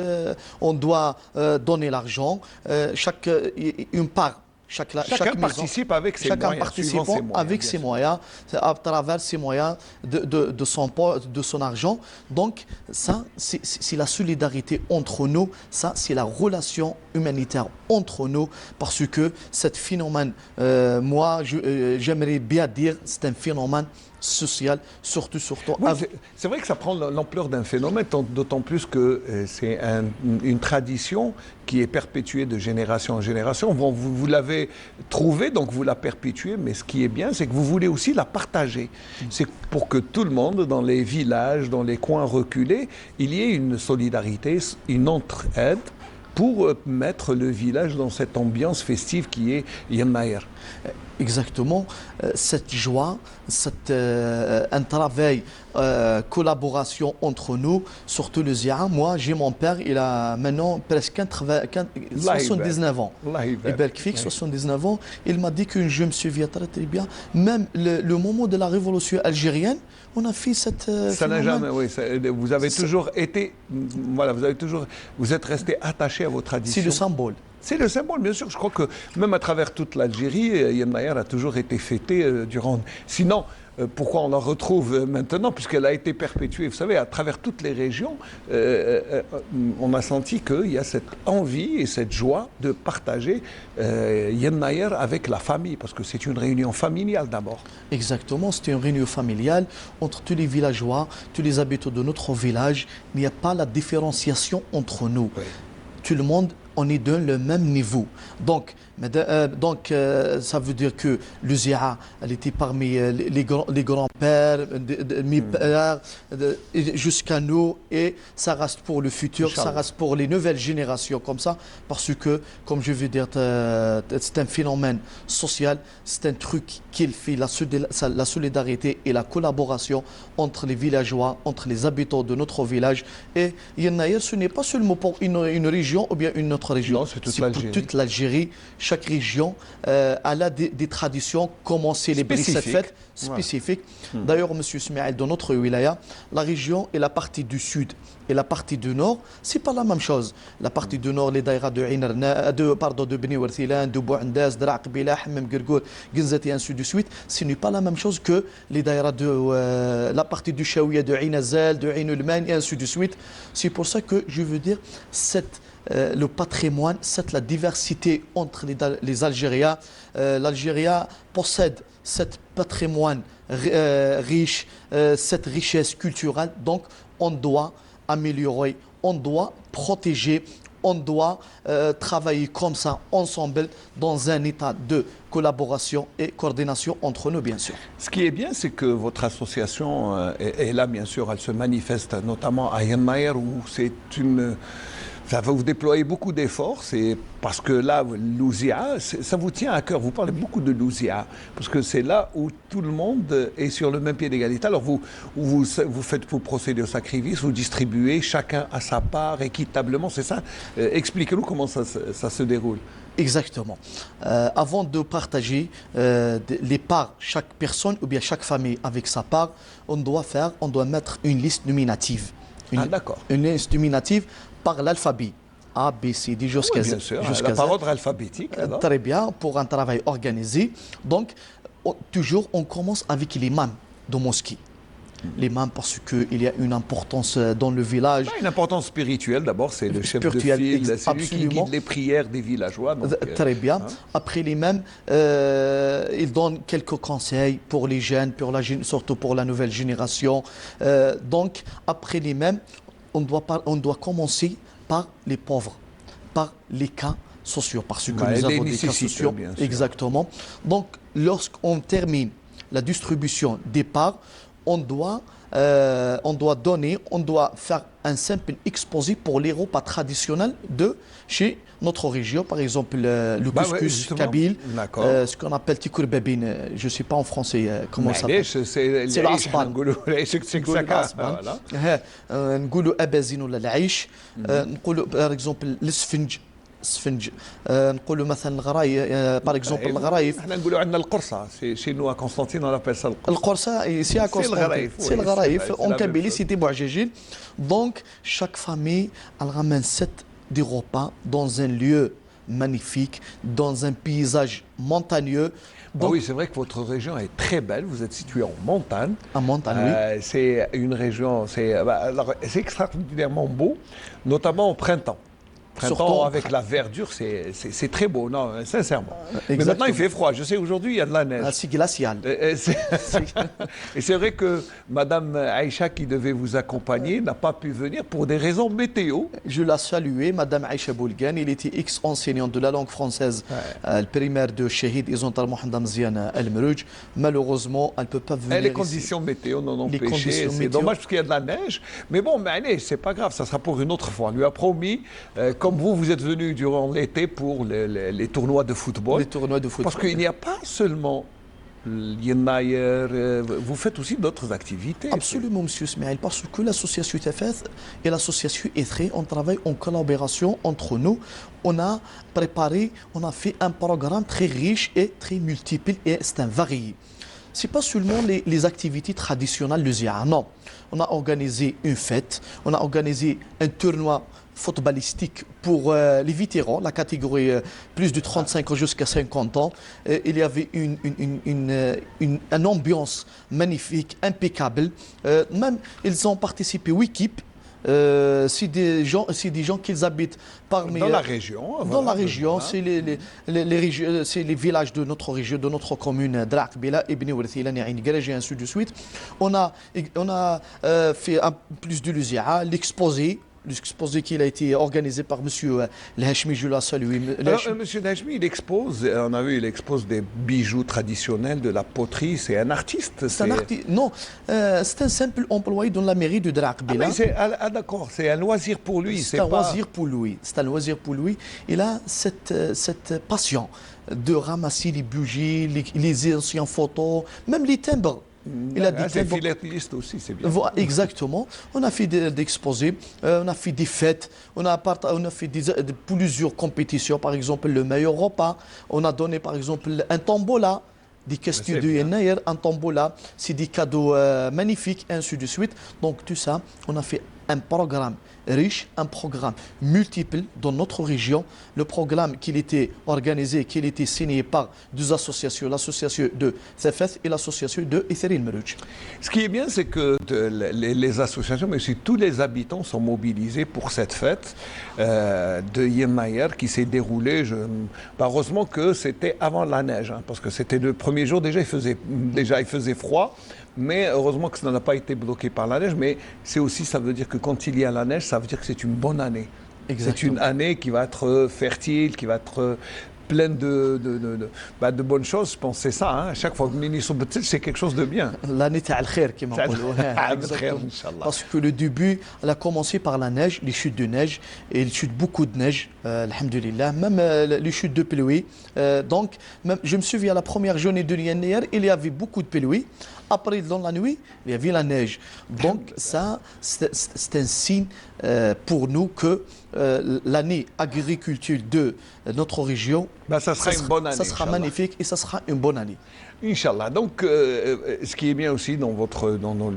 On doit donner l'argent, une part. Chacun Chaque participe avec ses chacun moyens. participant Suivant ses moyens, avec bien ses sûr. moyens, à travers ses moyens de son argent. Donc ça, c'est la solidarité entre nous, ça c'est la relation humanitaire entre nous, parce que cet phénomène, j'aimerais bien dire, c'est un phénomène social, surtout. Oui, c'est vrai que ça prend l'ampleur d'un phénomène, d'autant plus que c'est une tradition qui est perpétuée de génération en génération. Vous l'avez trouvée, donc vous la perpétuez, mais ce qui est bien, c'est que vous voulez aussi la partager. C'est pour que tout le monde, dans les villages, dans les coins reculés, il y ait une solidarité, une entraide pour mettre le village dans cette ambiance festive qui est Yennayer. Exactement, cette joie, un travail, collaboration entre nous, surtout le ZIA. Moi, j'ai mon père, il a maintenant presque 79 ans. Il a 79 ans. Il m'a dit que je me souviens très bien, même le moment de la révolution algérienne, on a fait cette... Ça n'a jamais, oui. Vous avez toujours été, voilà, vous êtes resté attaché à vos traditions. C'est le symbole. C'est le symbole, bien sûr. Je crois que même à travers toute l'Algérie, Yennayer a toujours été fêtée durant... Sinon, pourquoi on la retrouve maintenant? Puisqu'elle a été perpétuée, vous savez, à travers toutes les régions, on a senti qu'il y a cette envie et cette joie de partager Yennayer avec la famille, parce que c'est une réunion familiale d'abord. Exactement, c'était une réunion familiale entre tous les villageois, tous les habitants de notre village. Il n'y a pas la différenciation entre nous. Oui. Tout le monde, on est dans le même niveau. Donc, ça veut dire que le ZIA, elle était parmi les grands-pères, mes pères, jusqu'à nous, et ça reste pour le futur, ça reste pour les nouvelles générations comme ça, parce que, comme je veux dire, c'est un phénomène social, c'est un truc qui fait la solidarité et la collaboration entre les villageois, entre les habitants de notre village. Et Yennayer, ce n'est pas seulement pour une région ou bien une autre région, non, c'est pour toute l'Algérie. Chaque région a des traditions, comment célébrer cette fête spécifique. Ouais. D'ailleurs, M. Ismaël, dans notre wilaya, la région et la partie du sud et la partie du nord, c'est pas la même chose. La partie du nord, les daïras de Beni Werthilan, de Bouandaz, de Raqbila, Hammam Girgour, Ginzat et ainsi de suite, ce n'est pas la même chose que les daïras de la partie du Chaouia, de Ain Azal, de Ain Ulman et ainsi de suite. C'est pour ça que je veux dire, le patrimoine, c'est la diversité entre les Algériens. L'Algérie possède cet patrimoine riche, cette richesse culturelle. Donc, on doit améliorer, on doit protéger, on doit travailler comme ça, ensemble, dans un état de collaboration et coordination entre nous, bien sûr. Ce qui est bien, c'est que votre association est là, bien sûr, elle se manifeste notamment à Yennayer, où c'est une... Ça va vous déployer beaucoup d'efforts, c'est parce que là, l'Ouzia, ça vous tient à cœur. Vous parlez beaucoup de l'Ouzia, parce que c'est là où tout le monde est sur le même pied d'égalité. Alors vous procédez au sacrifice, vous distribuez chacun à sa part équitablement, c'est ça? Expliquez-nous comment ça se déroule. Exactement. Avant de partager les parts, chaque personne ou bien chaque famille avec sa part, on doit mettre une liste nominative. Une liste nominative par l'alphabet. A, B, C, D, jusqu'à Z. Bien sûr, par ordre alphabétique. Très bien, pour un travail organisé. Donc, toujours, on commence avec l'imam de mosquée. L'imam, parce qu'il y a une importance dans le village. Une importance spirituelle, d'abord, c'est le chef de file, c'est lui qui guide les prières des villageois. Donc, très bien. Après l'imam, il donne quelques conseils pour les jeunes, surtout pour la nouvelle génération. Donc, après l'imam, on doit commencer par les pauvres, par les cas sociaux, parce que Ouais, nous les avons des cas nécessités, sociaux. bien sûr. Exactement. Donc, lorsqu'on termine la distribution des parts, on doit faire un simple exposé pour les repas traditionnels de chez notre région, par exemple le Bah ouais, couscous justement. kabyle, D'accord. ce qu'on appelle tikour babine, je ne sais pas en français comment ça s'appelle. معليش C'est العصبان. نقولوا العيش كتشك نقولوا سكا العصبان. فوالا نقولوا ابازين ولا العيش نقولوا باغ اكزومبل السفنج نقولوا مثلا الغرايف باغ اكزومبل الغرايف احنا نقولوا عندنا القرصه chez nous à Constantine on appelle ça القرصه القرصة ici à Constantine. الغرايف, C'est oui, le غرايف. c'est la En même Kabylie, chose. c'est des bouajajil. Donc, chaque famille, elle ramène 7 des repas dans un lieu magnifique, dans un paysage montagneux. Bah Donc, oui, c'est vrai que votre région est très belle. Vous êtes situé en montagne. en montagne, oui. C'est une région, c'est extraordinairement beau, notamment au printemps. Printemps Surtout- avec la verdure, c'est très beau, non, sincèrement. Mais Exactement. maintenant, il fait froid. Je sais, aujourd'hui, il y a de la neige. C'est glacial. Et c'est vrai que Madame Aïcha, qui devait vous accompagner, n'a pas pu venir pour des raisons météo. Je la saluais, Madame Aïcha Boulgan. Il était ex-enseignant de la langue française, le primaire de Shahid Izontal Mohamed Mziane El-Merouj. Malheureusement, elle ne peut pas venir. Et les ici. conditions météo n'en ont Les empêché. conditions C'est météo. dommage parce qu'il y a de la neige. Mais bon, mais c'est pas grave, ça sera pour une autre fois. On lui a promis, comme vous êtes venu durant l'été pour les tournois de football. Les tournois de football. Parce qu'il n'y a pas seulement l'Yennayer, vous faites aussi d'autres activités. Absolument, Monsieur Smaïl, parce que l'association TFS et l'association ETRE, on travaille en collaboration entre nous. On a préparé, on a fait un programme très riche et très multiple et c'est un varié. Ce n'est pas seulement les activités traditionnelles lusianes, non. On a organisé une fête, on a organisé un tournoi footballistique pour les vétérans, la catégorie plus de 35 ans jusqu'à 50 ans. Il y avait une ambiance magnifique, impeccable. Même, ils ont participé 8 équipes. C'est des gens qui habitent parmi... Dans la région. Dans voilà, la région, voilà. c'est les villages de notre région, de notre commune, Drak Bila, Ibn Warthilani, Ain Garaj et ainsi de suite. On a fait plus de l'UZIA, l'exposé qui a été organisé par M. Lhachmi, je la salue. Alors, Monsieur Najmi, il expose, on a vu, il expose des bijoux traditionnels, de la poterie. C'est un artiste. C'est un artiste. Non, c'est un simple employé dans la mairie de Drak Bila. D'accord, c'est un loisir pour lui. C'est un loisir pour lui. C'est un loisir pour lui. Il a cette passion de ramasser les bougies, les anciennes photos, même les timbres. Il a des c'est timbres. philatéliste aussi, c'est bien. Voilà, exactement. On a fait des exposés, on a fait des fêtes, on a fait plusieurs compétitions. Par exemple, le meilleur repas. On a donné, par exemple, un tombola. Des questions C'est de bien. Yennayer, un tombola, c'est des cadeaux magnifiques, ainsi de suite. Donc tout ça, on a fait un programme riche, un programme multiple dans notre région. Le programme qui était organisé, qui était signé par deux associations, l'association de CFS et l'association de Itheri El-Merouj. Ce qui est bien, c'est que les associations, mais aussi tous les habitants sont mobilisés pour cette fête de Yennayer qui s'est déroulée. Heureusement que c'était avant la neige, hein, parce que c'était le premier jour. Déjà, il faisait froid. Mais heureusement que ça n'a pas été bloqué par la neige. Mais c'est aussi, ça veut dire que quand il y a la neige, ça veut dire que c'est une bonne année. C'est une année qui va être fertile, qui va être pleine de bonnes choses. Je pense que c'est ça. Hein. À chaque fois que Ministre Betel, c'est quelque chose de bien. L'année تاع الخير كما نقولوا. الخير إن شاء الله. Parce que le début, elle a commencé par la neige, les chutes de neige, et il chute beaucoup de neige, alhamdoulilah, même les chutes de pluie. Donc, même, je me souviens, la première journée de Yennayer, il y avait beaucoup de pluie. Après, dans la nuit, il y avait la neige. Donc, ça, c'est un signe pour nous que l'année agriculture de notre région, Ça sera une bonne année. ça sera Inch'Allah. magnifique et ça sera une bonne année. Inch'Allah. Donc, ce qui est bien aussi dans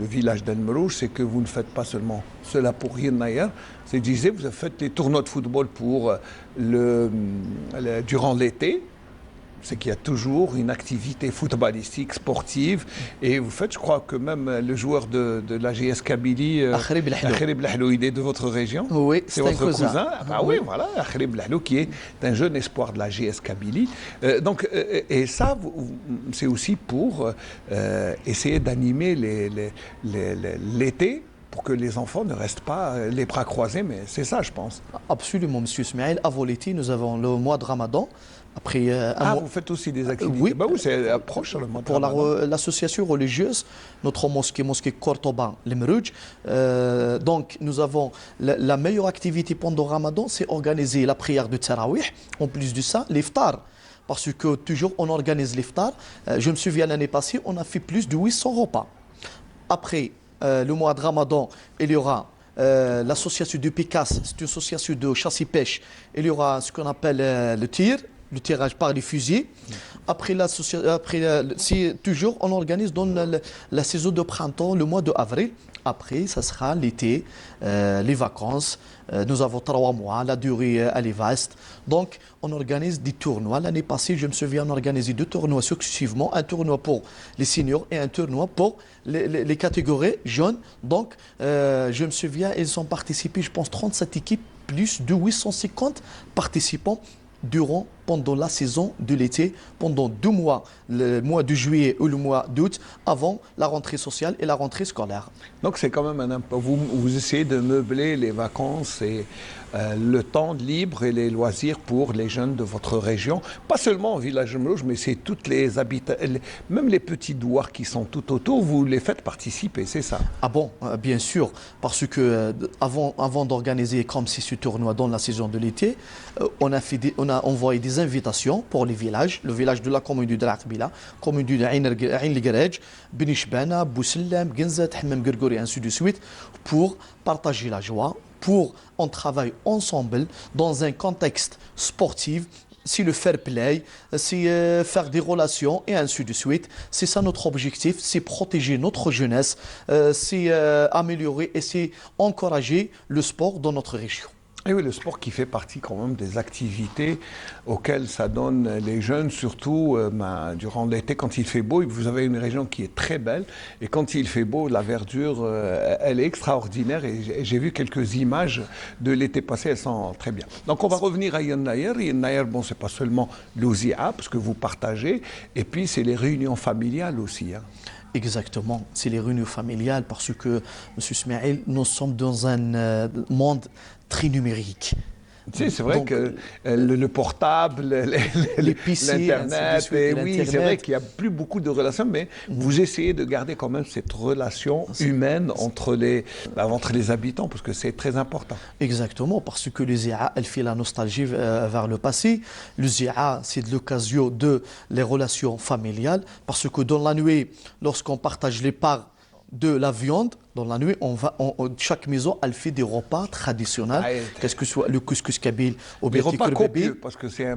le village d'El-Merouj, c'est que vous ne faites pas seulement cela pour Yennayer. C'est, je disais, vous faites les tournois de football pour durant l'été. C'est qu'il y a toujours une activité footballistique, sportive. Et vous faites, je crois que même le joueur de la GS Kabylie, Akhrib Lahlou. Akhrib Lahlou, il est de votre région. Oui, C'est c'est un votre cousin. cousin. Ah bah oui, voilà, Akhrib Lahlou, qui est un jeune espoir de la GS Kabylie. Et ça, c'est aussi pour essayer d'animer l'été pour que les enfants ne restent pas les bras croisés, mais c'est ça, je pense. Absolument, Monsieur Ismaël. Avant l'été, nous avons le mois de Ramadan. Après vous faites aussi des activités. Oui. Oui, c'est proche le mois de Pour Ramadan. l'association religieuse, notre mosquée Cordoba, l'Emrouj. Donc, nous avons la meilleure activité pendant Ramadan, c'est organiser la prière de Tarawih. En plus de ça, l'iftar. Parce que toujours, on organise l'iftar. Je me souviens l'année passée, on a fait plus de 800 repas. Après le mois de Ramadan, il y aura l'association de Picasse, c'est une association de chasse et pêche. Il y aura ce qu'on appelle le tirage par les fusils. Après, toujours, on organise dans la saison de printemps, le mois de avril. Après, ça sera l'été, les vacances. Nous avons 3 mois, la durée elle est vaste. Donc, on organise des tournois. L'année passée, je me souviens, on a organisé 2 tournois successivement. Un tournoi pour les seniors et un tournoi pour les catégories jeunes. Donc, je me souviens, ils ont participé, je pense, 37 équipes, plus de 850 participants pendant la saison de l'été, pendant 2 mois, le mois de juillet ou le mois d'août, avant la rentrée sociale et la rentrée scolaire. Donc c'est quand même vous essayez de meubler les vacances et le temps libre et les loisirs pour les jeunes de votre région. Pas seulement au village de Mrouj, mais c'est toutes les habitants, même les petits douars qui sont tout autour, vous les faites participer, c'est ça? Ah bon, bien sûr, parce que avant d'organiser comme c'est ce tournoi dans la saison de l'été, on a envoyé des invitations pour les villages, le village de la commune de Draqbila, commune de Ain el-Garej, Benishbana, Boussellem, Genzat, Hammam Gergouri, et ainsi de suite, pour partager la joie, pour on travaille ensemble dans un contexte sportif. C'est le fair play, c'est faire des relations et ainsi de suite. C'est ça notre objectif, c'est protéger notre jeunesse, c'est améliorer et c'est encourager le sport dans notre région. Et oui, le sport qui fait partie quand même des activités auxquelles ça donne les jeunes, surtout durant l'été quand il fait beau. Vous avez une région qui est très belle et quand il fait beau, la verdure, elle est extraordinaire et j'ai vu quelques images de l'été passé, elles sont très bien. Donc on va revenir à Yen Nayer. Yen Nayer, bon, c'est pas seulement l'Ouzia, parce que vous partagez, et puis c'est les réunions familiales aussi. Hein. Exactement, c'est les réunions familiales parce que, M. Ismaël, nous sommes dans un monde très numérique. Tu sais, c'est vrai que le portable, l'Internet, oui, c'est vrai qu'il n'y a plus beaucoup de relations, mais vous essayez de garder quand même cette relation humaine entre les habitants, parce que c'est très important. Exactement, parce que le ZIA, elle fait la nostalgie vers le passé. Le ZIA, c'est de l'occasion de les relations familiales, parce que dans la nuit, lorsqu'on partage les parts de la viande, dans la nuit, chaque maison, elle fait des repas traditionnels, qu'est-ce que soit le couscous kabyle ou bien des repas copieux, parce que c'est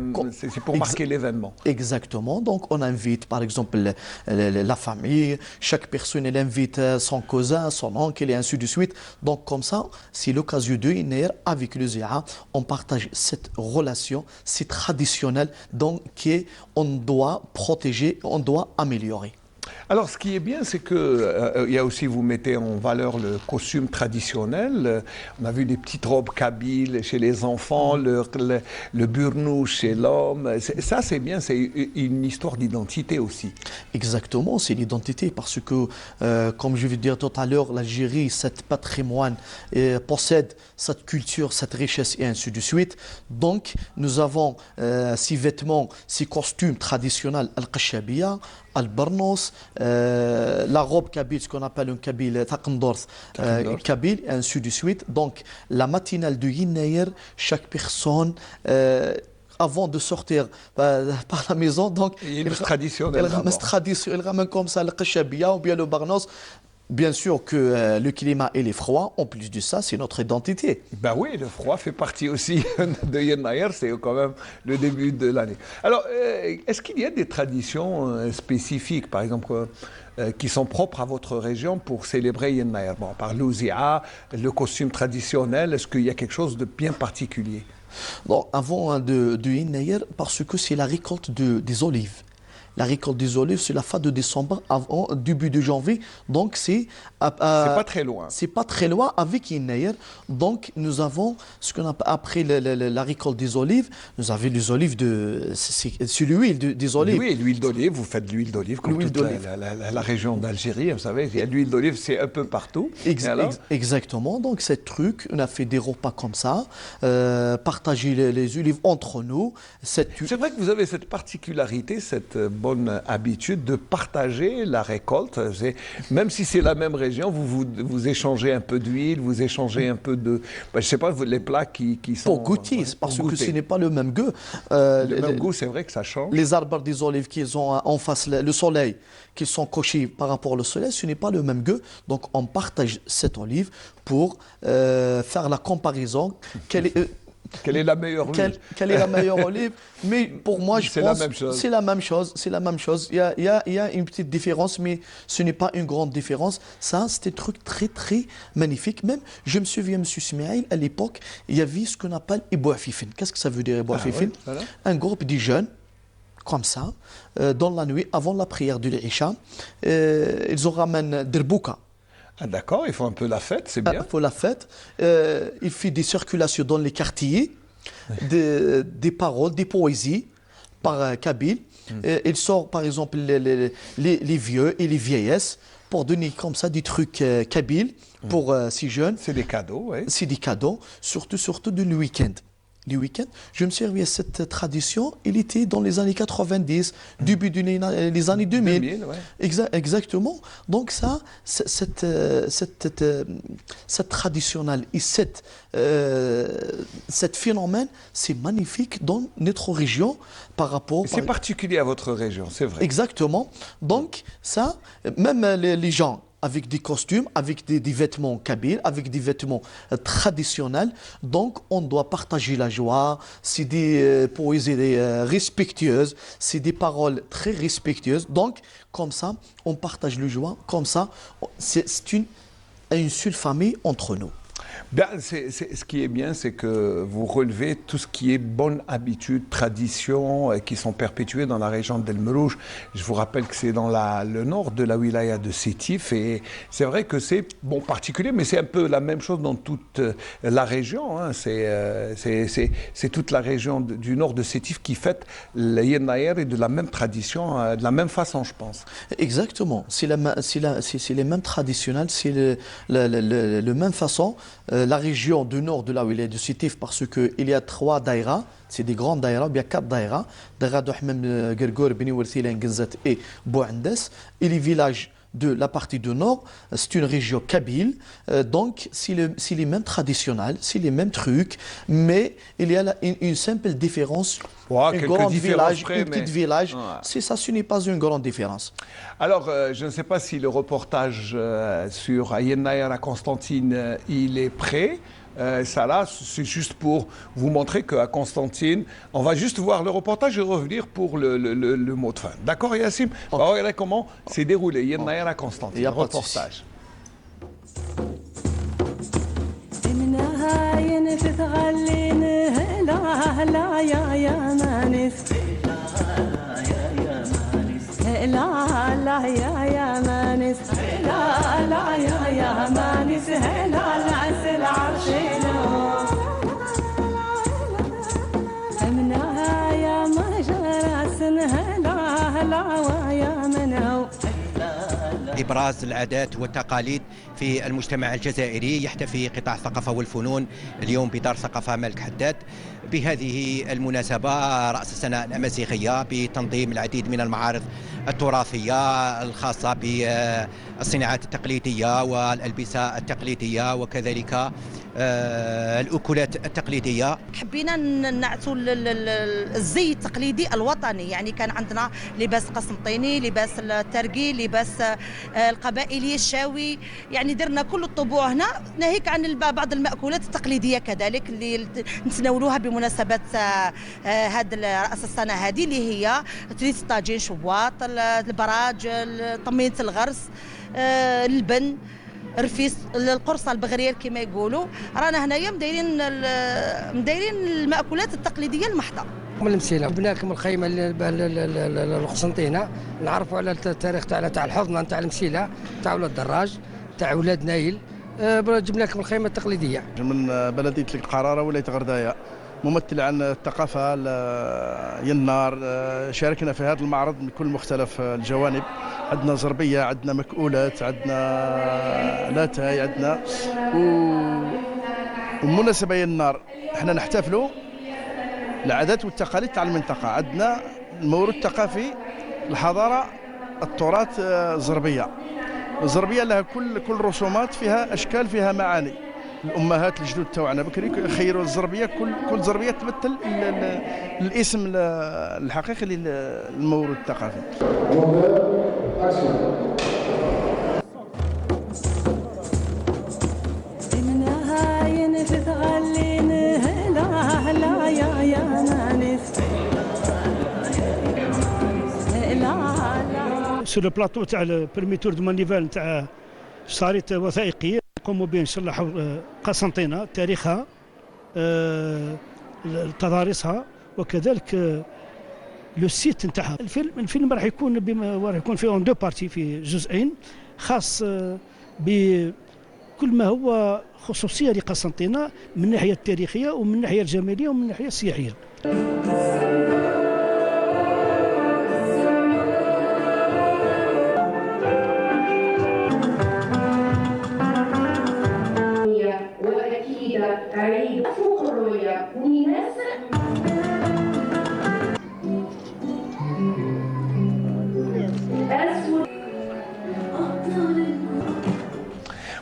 pour marquer l'événement. Exactement. Donc, on invite, par exemple, la famille. Chaque personne, elle invite son cousin, son oncle, et ainsi de suite. Donc, comme ça, c'est l'occasion de Iner avec le ZIA. On partage cette relation, c'est traditionnel, donc qu'on doit protéger, on doit améliorer. Alors, ce qui est bien, c'est que il y a aussi, vous mettez en valeur le costume traditionnel. On a vu des petites robes kabyles chez les enfants, le burnous chez l'homme. Ça, c'est bien, c'est une histoire d'identité aussi. Exactement, c'est l'identité parce que, comme je vais dire tout à l'heure, l'Algérie, cet patrimoine, possède cette culture, cette richesse et ainsi de suite. Donc, nous avons ces vêtements, ces costumes traditionnels, al-Qashabia, al-Barnos, la robe kabyle, ce qu'on appelle un kabyle, taqndorth, kabyle, et ainsi de suite. Donc, la matinale de Yen Nayer, chaque personne, avant de sortir par la maison, donc, il ramène comme ça le Qashabia ou bien le Barnos. Bien sûr que le climat et les froids, en plus de ça, c'est notre identité. Ben oui, le froid fait partie aussi de Yen Nayer, c'est quand même le début de l'année. Alors, est-ce qu'il y a des traditions spécifiques, par exemple, qui sont propres à votre région pour célébrer Yen Nayer? Bon, par l'Ouzia, le costume traditionnel, est-ce qu'il y a quelque chose de bien particulier? Bon, avant de Yen Nayer, parce que c'est la récolte des olives. La récolte des olives, c'est la fin de décembre, avant début de janvier. Donc c'est pas très loin. C'est pas très loin avec Yennayer. Donc nous avons ce qu'on appelle après la récolte des olives, nous avons les olives c'est l'huile des olives. Oui, l'huile d'olive, vous faites de l'huile d'olive comme toute la région d'Algérie, vous savez, il y a de l'huile d'olive, c'est un peu partout. Exactement. Donc c'est truc, on a fait des repas comme ça, partager les olives entre nous. C'est vrai que vous avez cette particularité, cette bonne habitude de partager la récolte. Même si c'est la même région, vous échangez un peu d'huile, vous échangez un peu de... je ne sais pas, les plats qui sont... Pour goûter, parce que ce n'est pas le même goût. Le même goût, c'est vrai que ça change. Les arbres des olives qui ont en face le soleil, qui sont cochés par rapport au soleil, ce n'est pas le même goût. Donc on partage cette olive pour faire la comparaison. Quelle est la meilleure olive? Quelle est la meilleure olive? Mais pour moi, je pense que c'est la même chose. C'est la même chose. Il y a une petite différence, mais ce n'est pas une grande différence. Ça, c'était un truc très, très magnifique. Même, je me souviens, M. Ismaël, à l'époque, il y avait ce qu'on appelle Ibouafifin. Qu'est-ce que ça veut dire, Ibouafifin? Voilà. Un groupe de jeunes, comme ça, dans la nuit, avant la prière de l'Isha, ils en ramènent Derbouka. Ah, d'accord, ils font un peu la fête, c'est bien. Il faut la fête. Il fait des circulations dans les quartiers, des paroles, des poésies par Kabyle. Il sort par exemple les vieux et les vieillesses pour donner comme ça des trucs Kabyle pour ces jeunes. C'est des cadeaux, oui. C'est des cadeaux, surtout du week-end. Les week-ends, je me servis à cette tradition, il était dans les années 90, début des années 2000. Ouais. Exactement. Donc ça, cette traditionnelle et cette phénomène, c'est magnifique dans notre région par rapport... C'est particulier à votre région, c'est vrai. Exactement. Donc ça, même les gens avec des costumes, avec des vêtements kabyles, avec des vêtements traditionnels. Donc, on doit partager la joie. C'est des poésies respectueuses, c'est des paroles très respectueuses. Donc, comme ça, on partage la joie. Comme ça, c'est une seule famille entre nous. Bien, ce qui est bien, c'est que vous relevez tout ce qui est bonne habitude, tradition, qui sont perpétuées dans la région d'El Merouj. Je vous rappelle que c'est dans le nord de la wilaya de Sétif, et c'est vrai que c'est particulier, mais c'est un peu la même chose dans toute la région. Hein. C'est toute la région du nord de Sétif qui fête le Yennayer et de la même tradition, de la même façon, je pense. Exactement. C'est les mêmes traditionnels, c'est la même façon. La région du nord de la wilaya de Sétif, parce qu'il y a 3 daïras, c'est des grandes daïras, bien 4 daïras, Daïra de Hamam Gergour, Beni Werthilen, Genzat et Bouandes, et les villages de la partie du nord, c'est une région kabyle, donc c'est les mêmes traditionnels, c'est les mêmes trucs, mais il y a une simple différence. Un grand village, un petit village, c'est ça, ce n'est pas une grande différence. Alors, je ne sais pas si le reportage sur Yennayer à Constantine, il est prêt. Ça là, c'est juste pour vous montrer qu'à Constantine, on va juste voir le reportage et revenir pour le mot de fin. D'accord, Yassim? Regardez comment c'est déroulé, Yennayer à Constantine, le reportage. إبراز العادات والتقاليد في المجتمع الجزائري. يحتفي قطاع الثقافة والفنون اليوم بدار ثقافة ملك حداد بهذه المناسبة رأس السنة الأمازيغية بتنظيم العديد من المعارض التراثية الخاصة بالصناعات التقليدية والألبسة التقليدية وكذلك الأكلات التقليدية. حبينا نعطوا الزي التقليدي الوطني، يعني كان عندنا لباس قسنطيني، لباس الترقي، لباس القبائلي الشاوي، يعني درنا كل الطبوع هنا، ناهيك عن بعض المأكولات التقليدية كذلك اللي نتناولوها بمناسبة هذا رأس السنة هذه، اللي هي تريس الطاجين شبواط، البراج، طمينة الغرس، البن، رفيس، القرصه البغرير كما يقولوا. رانا هنايا مدايرين المأكولات التقليديه المحضه. من المسيله جبنا لكم الخيمه القسنطينه نعرفوا على التاريخ تاع الحضنه تاع المسيله تاع ولاد دراج تاع ولاد نايل. جبنا لكم الخيمه التقليديه من بلديه القراره ولايه غردايه، ممثل عن الثقافه ينار. شاركنا في هذا المعرض من كل مختلف الجوانب، عندنا زربيه، عندنا مكؤولات، عندنا لاتاي، عندنا ومناسبه ينار احنا نحتفلوا العادات والتقاليد تاع المنطقه. عندنا الموروث الثقافي، الحضاره، التراث الزربيه. الزربيه لها كل رسومات، فيها اشكال، فيها معاني. الامهات الجدود تاعنا بكري خيروا الزربيه، كل زربيه تمثل الاسم الحقيقي للموروث الثقافي. سو لو بلاطو تاع البريمي تور دو مانيفال تاع شريط وثائقي قوموا به نصلحوا قسنطينه، تاريخها، تضاريسها، وكذلك لو سيت نتاعها. الفيلم راح يكون فيه اون دو بارتي، في جزئين، خاص بكل ما هو خصوصيه لقسنطينه من الناحيه التاريخيه ومن الناحيه الجماليه ومن الناحيه السياحيه. عيد فوق الرؤية والناس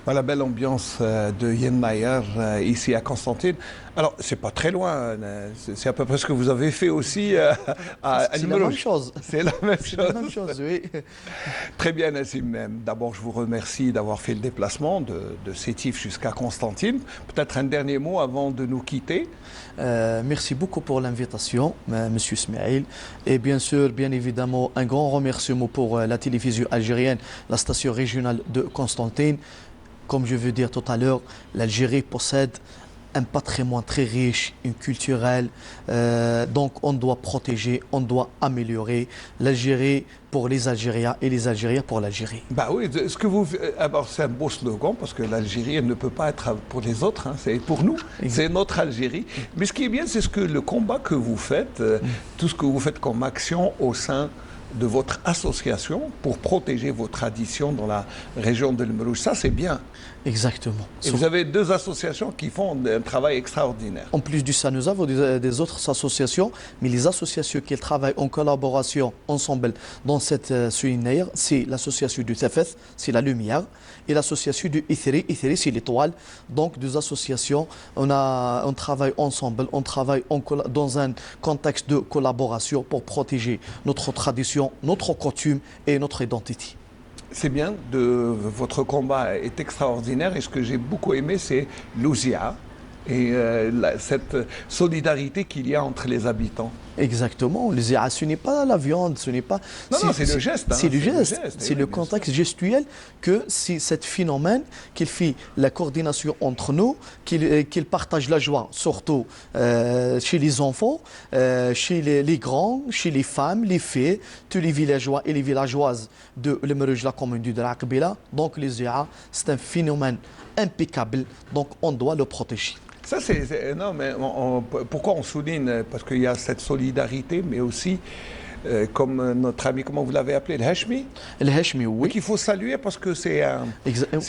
Voilà, belle ambiance de Yenmayer ici à Constantine. Alors, c'est pas très loin, c'est à peu près ce que vous avez fait aussi à C'est la même chose. C'est la même chose. C'est la même chose, oui. Très bien, Nassim. D'abord, je vous remercie d'avoir fait le déplacement de Sétif jusqu'à Constantine. Peut-être un dernier mot avant de nous quitter. Merci beaucoup pour l'invitation, Monsieur Ismail. Et bien sûr, bien évidemment, un grand remerciement pour la télévision algérienne, la station régionale de Constantine. Comme je veux dire tout à l'heure, l'Algérie possède un patrimoine très riche, une culturelle. Donc on doit protéger, on doit améliorer l'Algérie pour les Algériens et les Algériens pour l'Algérie. Bah oui, ce que vous, alors c'est un beau slogan parce que l'Algérie elle ne peut pas être pour les autres, hein, c'est pour nous, c'est notre Algérie. Mais ce qui est bien, c'est ce que le combat que vous faites, tout ce que vous faites comme action au sein de votre association pour protéger vos traditions dans la région de l'Mrouj. Ça, c'est bien. Exactement. Et vous avez deux associations qui font un travail extraordinaire. En plus de ça, nous avons des autres associations, mais les associations qui travaillent en collaboration ensemble dans cette soulignère, c'est l'association du Tafeth, c'est la lumière, et l'association du Ithri, Ithri c'est l'étoile. Donc deux associations, on travaille ensemble, on travaille dans un contexte de collaboration pour protéger notre tradition, notre coutume et notre identité. C'est bien, votre combat est extraordinaire et ce que j'ai beaucoup aimé, c'est l'Ouzia et cette solidarité qu'il y a entre les habitants. Exactement, ce n'est pas la viande, ce n'est pas... Non, c'est le geste. C'est le geste, c'est le contexte gestuel que c'est ce phénomène qu'il fait la coordination entre nous, qu'il partage la joie, surtout chez les enfants, chez les grands, chez les femmes, les filles, tous les villageois et les villageoises de l'Mrouj, la commune du Dra Qbila. Donc les ZIA, c'est un phénomène impeccable, donc on doit le protéger. Ça, non, mais pourquoi on souligne? Parce qu'il y a cette solidarité, mais aussi, comme notre ami, comment vous l'avez appelé, le Hachmi? Le Hachmi, oui. Qu'il faut saluer parce que c'est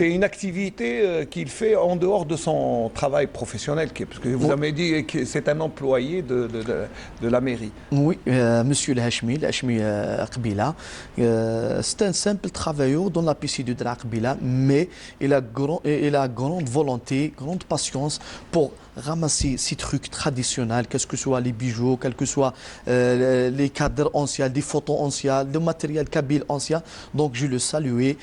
une activité qu'il fait en dehors de son travail professionnel. Parce que vous avez dit que c'est un employé de la mairie. Oui, monsieur le Hachmi Qbila, c'est un simple travailleur dans la piscine de Dra Qbila, mais il a grande volonté, grande patience pour ramasser ces trucs traditionnels, quels que soient les bijoux, quels que soient les cadres anciens, des photos anciennes, le matériel kabyle ancien. Donc je le salue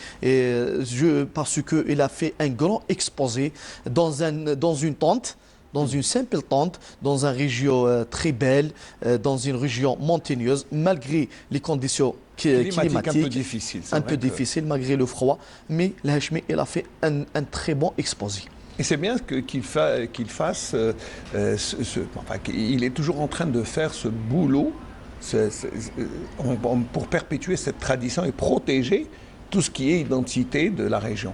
parce qu'il a fait un grand exposé dans une tente. Dans une simple tente, dans une région très belle, dans une région montagneuse, malgré les conditions climatiques un peu difficiles, malgré le froid, mais le Hachmi il a fait un très bon exposé. Et c'est bien qu'il fasse, qu'il est toujours en train de faire ce boulot pour perpétuer cette tradition et protéger tout ce qui est identité de la région.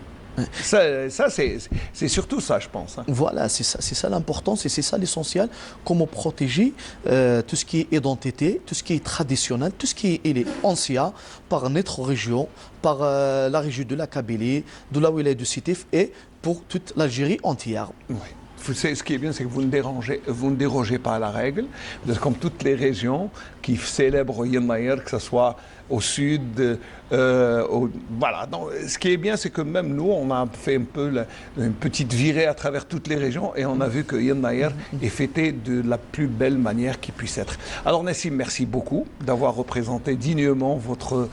Ça c'est surtout ça, je pense. Hein. Voilà, c'est ça l'importance et c'est ça l'essentiel. Comment protéger tout ce qui est identité, tout ce qui est traditionnel, tout ce qui est ancien par notre région, par la région de la Kabylie, de la wilaya de Sétif et pour toute l'Algérie entière. Oui. Ce qui est bien, c'est que vous ne dérogez pas à la règle. Vous êtes comme toutes les régions qui célèbrent Yen Naïr, que ce soit au sud, voilà. Donc, ce qui est bien, c'est que même nous, on a fait un peu une petite virée à travers toutes les régions et on a vu que Yen Naïr est fêté de la plus belle manière qui puisse être. Alors Nassim, merci beaucoup d'avoir représenté dignement votre...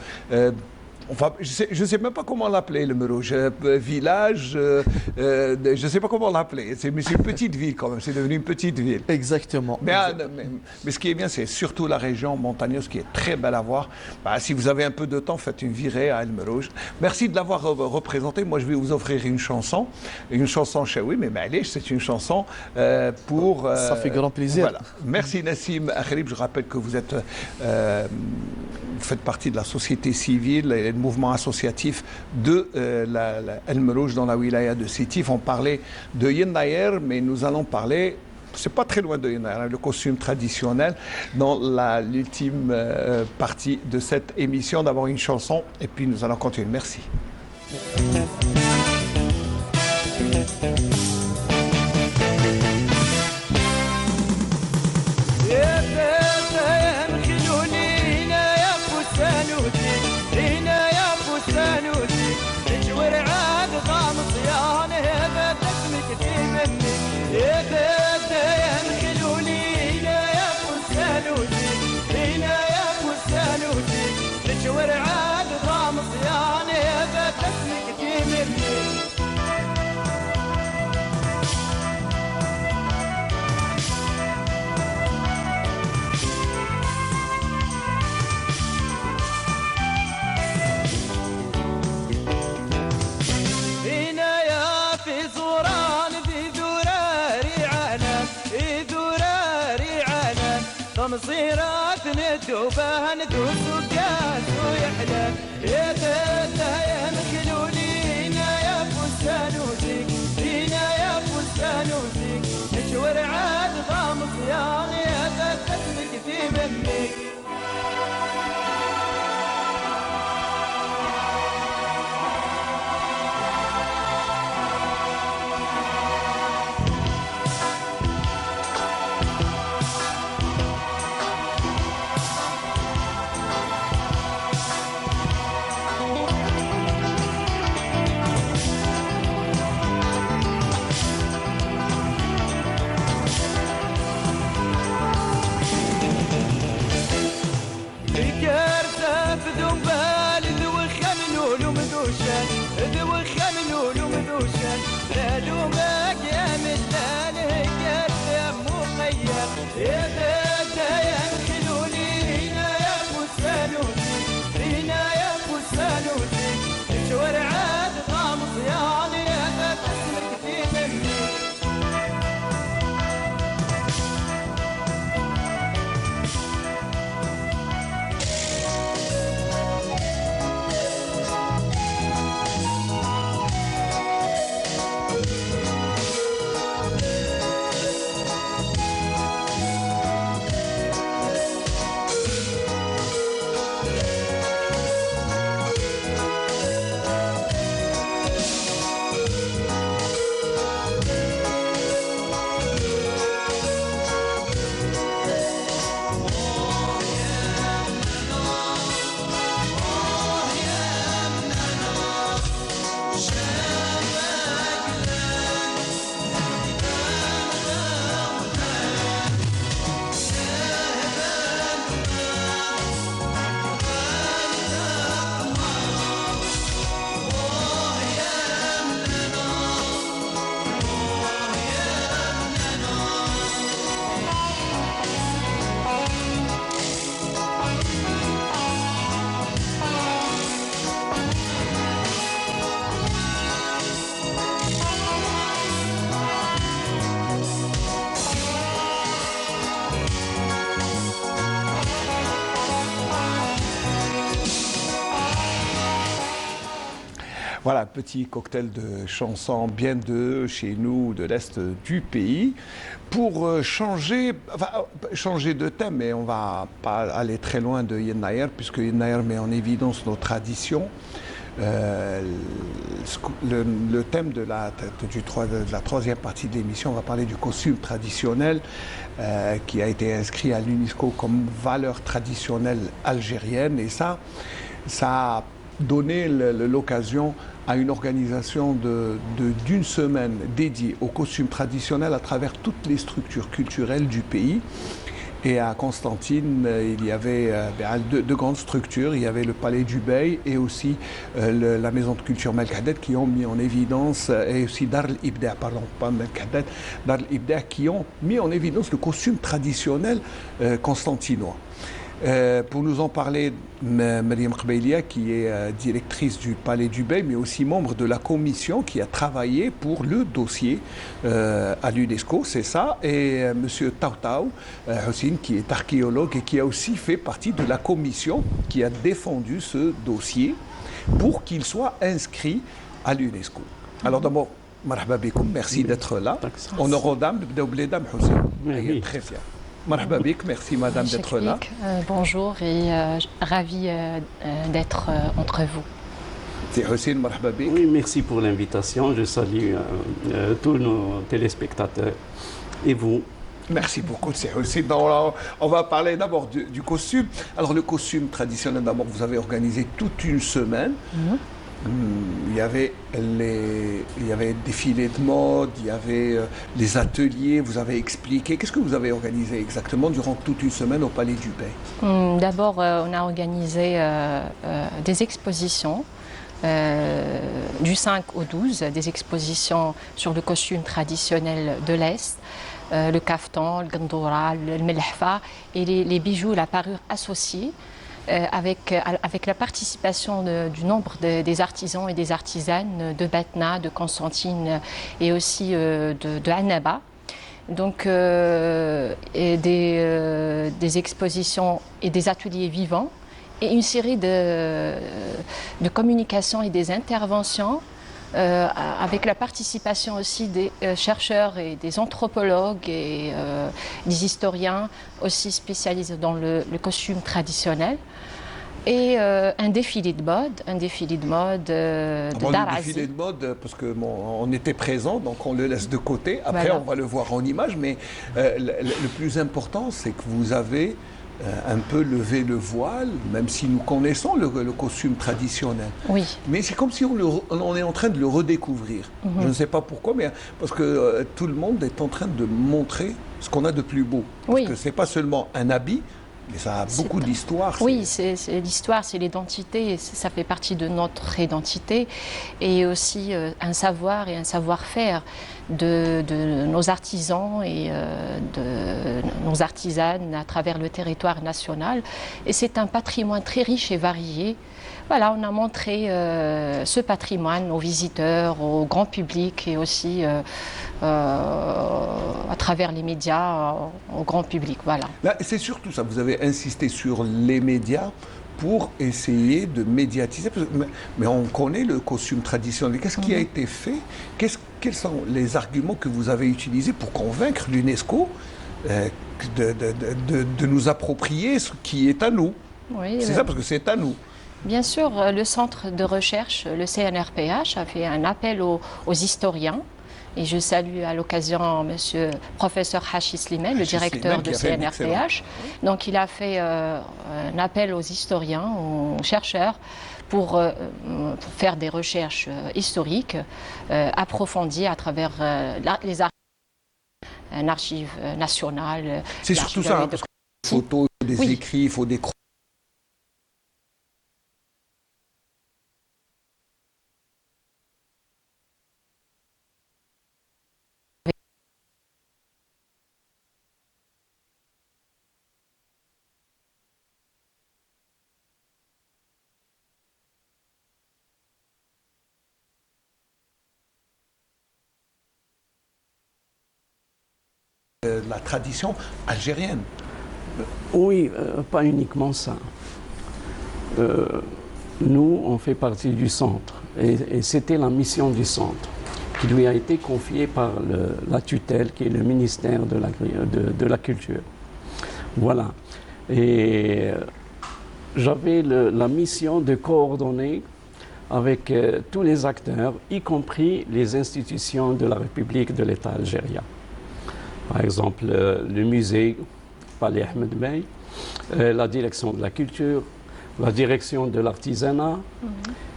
Enfin, je ne sais même pas comment l'appeler, le Merouge. Village, je ne sais pas comment l'appeler. C'est une petite ville quand même, c'est devenu une petite ville. Exactement. Mais ce qui est bien, c'est surtout la région montagneuse qui est très belle à voir. Bah, si vous avez un peu de temps, faites une virée à El Merouge. Merci de l'avoir représenté. Moi, je vais vous offrir une chanson chaoui, mais Maëlish, c'est une chanson pour... Ça fait grand plaisir. Voilà. Merci Nassim Akhrib. Je rappelle que vous faites partie de la société civile et le mouvement associatif de El Merouge dans la wilaya de Sétif. On parlait de Yen Naïr, mais nous allons parler, c'est pas très loin de Yen Naïr, le costume traditionnel dans l'ultime partie de cette émission. D'abord une chanson et puis nous allons continuer. Merci. مصيرات ندوبه ندوس وكاس ويحلى يا فتى يا مكلولينا يا فستانوتك لينا يا فستانوتك مشوار عاد ضام صيام يا فتى اسمك في منك Voilà, un petit cocktail de chansons bien de chez nous, de l'Est du pays, pour changer de thème, mais on ne va pas aller très loin de Yennayer, puisque Yennayer met en évidence nos traditions. Le thème de la troisième partie de l'émission, on va parler du costume traditionnel qui a été inscrit à l'UNESCO comme valeur traditionnelle algérienne, et ça a donné l'occasion à une organisation d'une semaine dédiée au costume traditionnel à travers toutes les structures culturelles du pays. Et à Constantine, il y avait deux grandes structures. Il y avait le Palais du Bey et aussi la Maison de Culture Melk Haddad qui ont mis en évidence, et aussi Dar al-Ibda, pardon, pas Melk Haddad, Dar al-Ibda, qui ont mis en évidence le costume traditionnel constantinois. Pour nous en parler, Mariam Qbailia, qui est directrice du Palais du Bey, mais aussi membre de la commission qui a travaillé pour le dossier à l'UNESCO, c'est ça, et Monsieur Tautaou Hossein, qui est archéologue et qui a aussi fait partie de la commission qui a défendu ce dossier pour qu'il soit inscrit à l'UNESCO. Alors d'abord, marhaba bikoum, merci d'être là. Honneur aux dames, Blédam Hossein. Très fier. Marhaba bik, merci madame d'être là. Bonjour et ravi d'être entre vous. C'est Hossein, marhaba bik. Oui, merci pour l'invitation. Je salue tous nos téléspectateurs et vous. Merci beaucoup, c'est Hossein. On va parler d'abord du costume. Alors le costume traditionnel, d'abord vous avez organisé toute une semaine. Il y avait défilé de mode, il y avait les ateliers, vous avez expliqué. Qu'est-ce que vous avez organisé exactement durant toute une semaine au Palais du Bey? D'abord, on a organisé des expositions du 5 au 12, des expositions sur le costume traditionnel de l'Est, le kaftan, le gandoura, le melhfa et les bijoux, la parure associée. Avec la participation du nombre des artisans et des artisanes de Batna, de Constantine et aussi de Annaba. Donc des expositions et des ateliers vivants et une série de communications et des interventions avec la participation aussi des chercheurs et des anthropologues et des historiens aussi spécialisés dans le costume traditionnel. Et un défilé de mode, Le défilé de mode, parce qu'on était présent, donc on le laisse de côté. Après, voilà. On va le voir en image, mais le plus important, c'est que vous avez un peu levé le voile, même si nous connaissons le costume traditionnel. Oui. Mais c'est comme si on est en train de le redécouvrir. Je ne sais pas pourquoi, mais parce que tout le monde est en train de montrer ce qu'on a de plus beau. Parce que ce n'est pas seulement un habit, mais ça a beaucoup d'histoire. Oui, c'est l'histoire, c'est l'identité, ça fait partie de notre identité et aussi un savoir et un savoir-faire de nos artisans et de nos artisanes à travers le territoire national. Et c'est un patrimoine très riche et varié. Voilà, on a montré ce patrimoine aux visiteurs, au grand public et aussi à travers les médias au grand public. Voilà. C'est surtout ça, vous avez insisté sur les médias pour essayer de médiatiser. Mais on connaît le costume traditionnel. Qu'est-ce qui a été fait? Quels sont les arguments que vous avez utilisés pour convaincre l'UNESCO de nous approprier ce qui est à nous? Oui, c'est ça, parce que c'est à nous. Bien sûr, le centre de recherche, le CNRPH, a fait un appel aux historiens. Et je salue à l'occasion monsieur professeur Hachi Slimane, le directeur de CNRPH. Donc il a fait un appel aux historiens, aux chercheurs, pour faire des recherches historiques approfondies à travers les archives, un archive national. C'est surtout ça, parce que des photos, des écrits, il faut des la tradition algérienne. Oui, pas uniquement ça. Nous, on fait partie du centre Et c'était la mission du centre, qui lui a été confiée par la tutelle, qui est le ministère de la Culture. Voilà. Et j'avais la mission de coordonner avec tous les acteurs, y compris les institutions de la République de l'État algérien. Par exemple, le musée Palais Ahmed Bey, la direction de la culture, la direction de l'artisanat,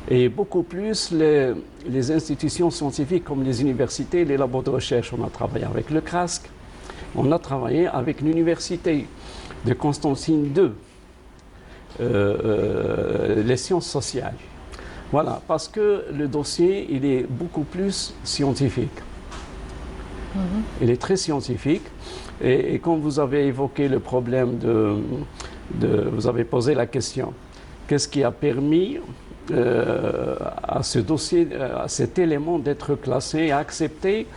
et beaucoup plus les institutions scientifiques comme les universités, les labos de recherche. On a travaillé avec le CRASC, on a travaillé avec l'université de Constantine II, les sciences sociales. Voilà, parce que le dossier, il est beaucoup plus scientifique. Il est très scientifique. Et quand vous avez évoqué le problème vous avez posé la question, qu'est-ce qui a permis à ce dossier, à cet élément d'être classé et accepté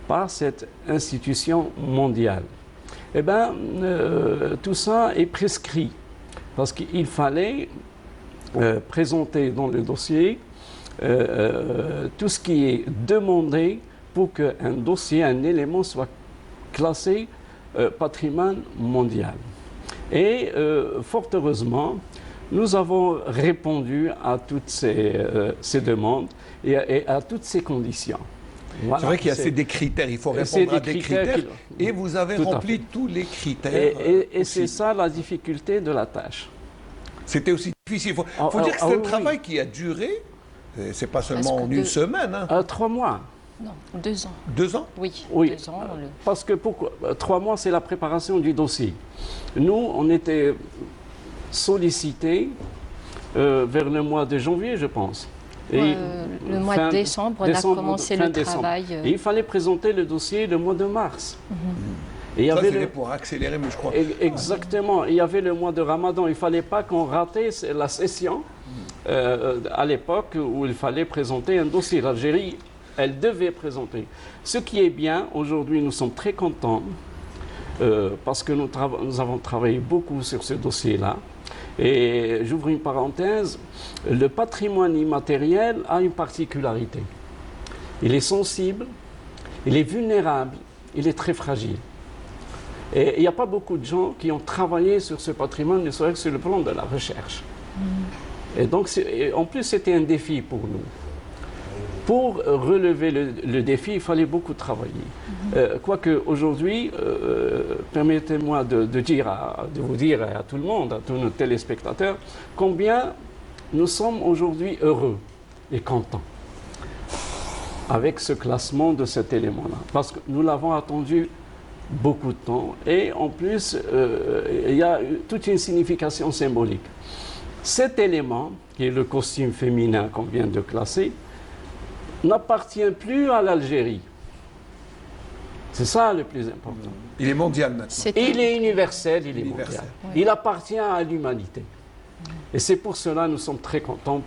par cette institution mondiale? Eh bien, tout ça est prescrit, parce qu'il fallait présenter dans le dossier tout ce qui est demandé pour qu'un dossier, un élément soit classé patrimoine mondial. Et fort heureusement, nous avons répondu à toutes ces demandes et à toutes ces conditions. Voilà, c'est vrai qu'il y a des critères, il faut répondre à des critères, et vous avez rempli tous les critères. Et c'est ça la difficulté de la tâche. C'était aussi difficile. Il faut dire que c'est un travail qui a duré, c'est pas seulement en une semaine. 3 mois. Non, 2 ans. 2 ans? Oui, 2 ans. Parce que pourquoi 3 mois, c'est la préparation du dossier. Nous, on était sollicités vers le mois de janvier, je pense. Et le mois de décembre, on a commencé le travail. Et il fallait présenter le dossier le mois de mars. Et il y avait pour accélérer, mais je crois. Exactement. Il y avait le mois de Ramadan. Il ne fallait pas qu'on ratait la session à l'époque où il fallait présenter un dossier. L'Algérie, elle devait présenter. Ce qui est bien, aujourd'hui, nous sommes très contents parce que nous avons travaillé beaucoup sur ce dossier-là. Et j'ouvre une parenthèse, le patrimoine immatériel a une particularité. Il est sensible, il est vulnérable, il est très fragile. Et il n'y a pas beaucoup de gens qui ont travaillé sur ce patrimoine, ne serait-ce que sur le plan de la recherche. Et donc, en plus, c'était un défi pour nous. Pour relever le défi, il fallait beaucoup travailler. Quoique aujourd'hui, permettez-moi de vous dire à tout le monde, à tous nos téléspectateurs, combien nous sommes aujourd'hui heureux et contents avec ce classement de cet élément-là. Parce que nous l'avons attendu beaucoup de temps. Et en plus, il y a toute une signification symbolique. Cet élément, qui est le costume féminin qu'on vient de classer, n'appartient plus à l'Algérie. C'est ça le plus important. Il est mondial maintenant. Il est universel, il est mondial. Oui. Il appartient à l'humanité. Et c'est pour cela que nous sommes très contents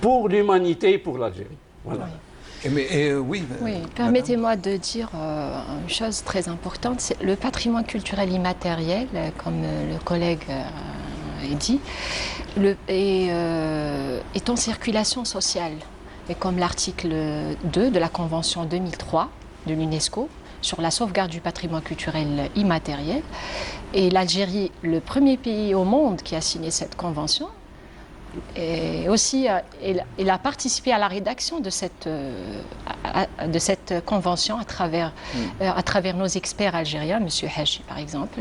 pour l'humanité et pour l'Algérie. Voilà. Oui. Oui, permettez-moi de dire une chose très importante. C'est le patrimoine culturel immatériel, comme le collègue a dit, est en circulation sociale. Et comme l'article 2 de la Convention 2003 de l'UNESCO sur la sauvegarde du patrimoine culturel immatériel, et l'Algérie, le premier pays au monde qui a signé cette convention, et aussi il a participé à la rédaction de cette convention à travers nos experts algériens, M. Hachi par exemple.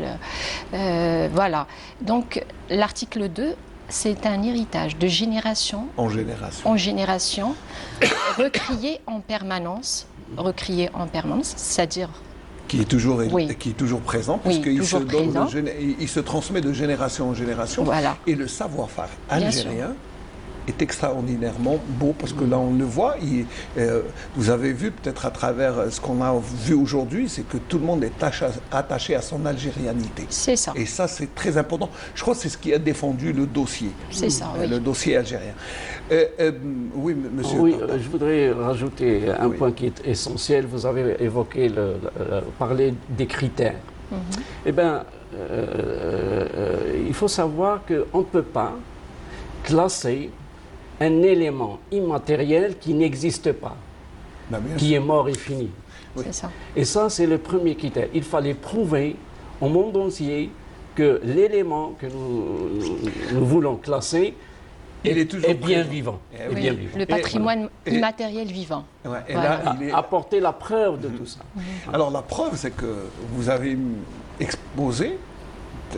Voilà. Donc l'article 2, c'est un héritage de génération en génération, recrié en permanence, c'est-à-dire qui est toujours présent, puisqu'il il se transmet de génération en génération. Voilà. Et le savoir-faire algérien est extraordinairement beau, parce que là on le voit, vous avez vu peut-être à travers ce qu'on a vu aujourd'hui, c'est que tout le monde est attaché à son algérianité. C'est ça. Et ça c'est très important. Je crois que c'est ce qui a défendu le dossier. C'est ça, oui. Le dossier algérien. Oui, monsieur. Oui, je voudrais rajouter un point qui est essentiel. Vous avez évoqué, parler des critères. Eh bien, il faut savoir qu'on ne peut pas classer un élément immatériel qui n'existe pas, qui est mort et fini. C'est ça. Et ça, c'est le premier critère. Il fallait prouver au monde entier que l'élément que nous voulons classer est bien vivant. Oui, bien vivant. Le patrimoine immatériel vivant. Ouais, et Voilà. là, il est... Apporter la preuve de tout ça. Alors la preuve, c'est que vous avez exposé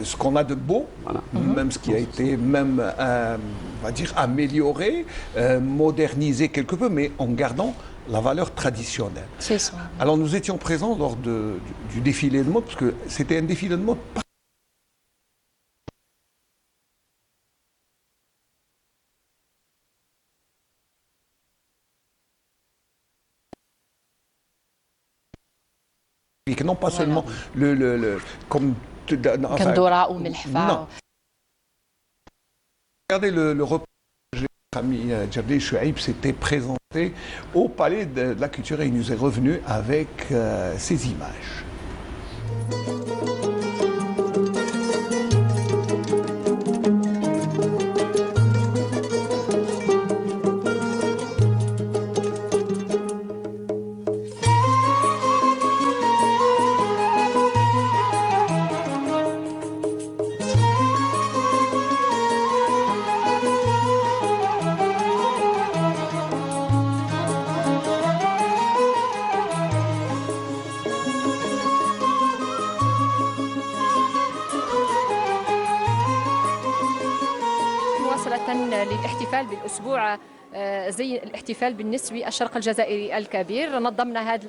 ce qu'on a de beau, même ce qui a été même, on va dire, amélioré, modernisé quelque peu, mais en gardant la valeur traditionnelle. C'est ça. Alors nous étions présents lors du défilé de mode, parce que c'était un défilé de mode non pas seulement comme Kandora ou Melhfa. Non. Regardez le reportage, notre ami Djabri Chouaib s'était présenté au Palais de la Culture et il nous est revenu avec ces images. للاحتفال بالأسبوع زي الاحتفال بالنسوي الشرق الجزائري الكبير نظمنا هذه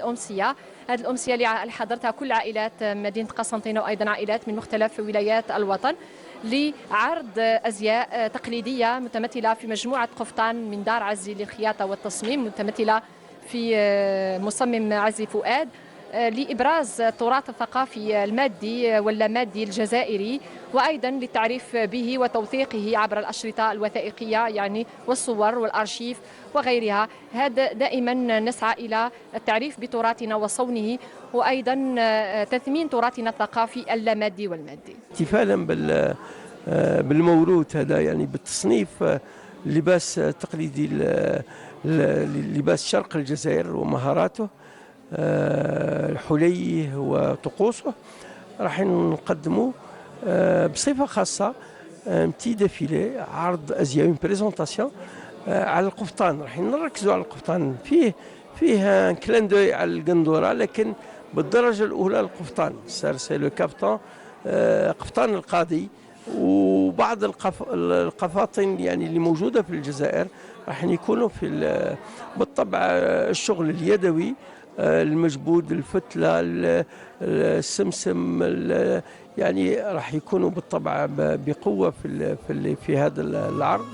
الأمسية اللي حضرتها كل عائلات مدينة قسنطينة وأيضا عائلات من مختلف ولايات الوطن لعرض أزياء تقليدية متمثلة في مجموعة قفطان من دار عزي للخياطة والتصميم متمثلة في مصمم عزي فؤاد لإبراز التراث الثقافي المادي واللامادي الجزائري وأيضا للتعريف به وتوثيقه عبر الأشرطة الوثائقية يعني والصور والأرشيف وغيرها. هذا دائما نسعى إلى التعريف بتراثنا وصونه وأيضا تثمين تراثنا الثقافي اللامادي والمادي. احتفالا بالموروث هذا يعني بالتصنيف اللباس التقليدي لباس شرق الجزائر ومهاراته حليه وطقوسه راح نقدموا بصفه خاصه بتي ديفيلي عرض ازياء اون بريزونطاسيون على القفطان. راح نركزوا على القفطان فيه كلان دوي على القندوره لكن بالدرجه الاولى القفطان سي لو كابتن قفطان القاضي وبعض القفاطين يعني اللي موجوده في الجزائر راح يكونوا في بالطبع الشغل اليدوي المجبود الفتلة السمسم يعني راح يكونوا بالطبع بقوة في هذا العرض.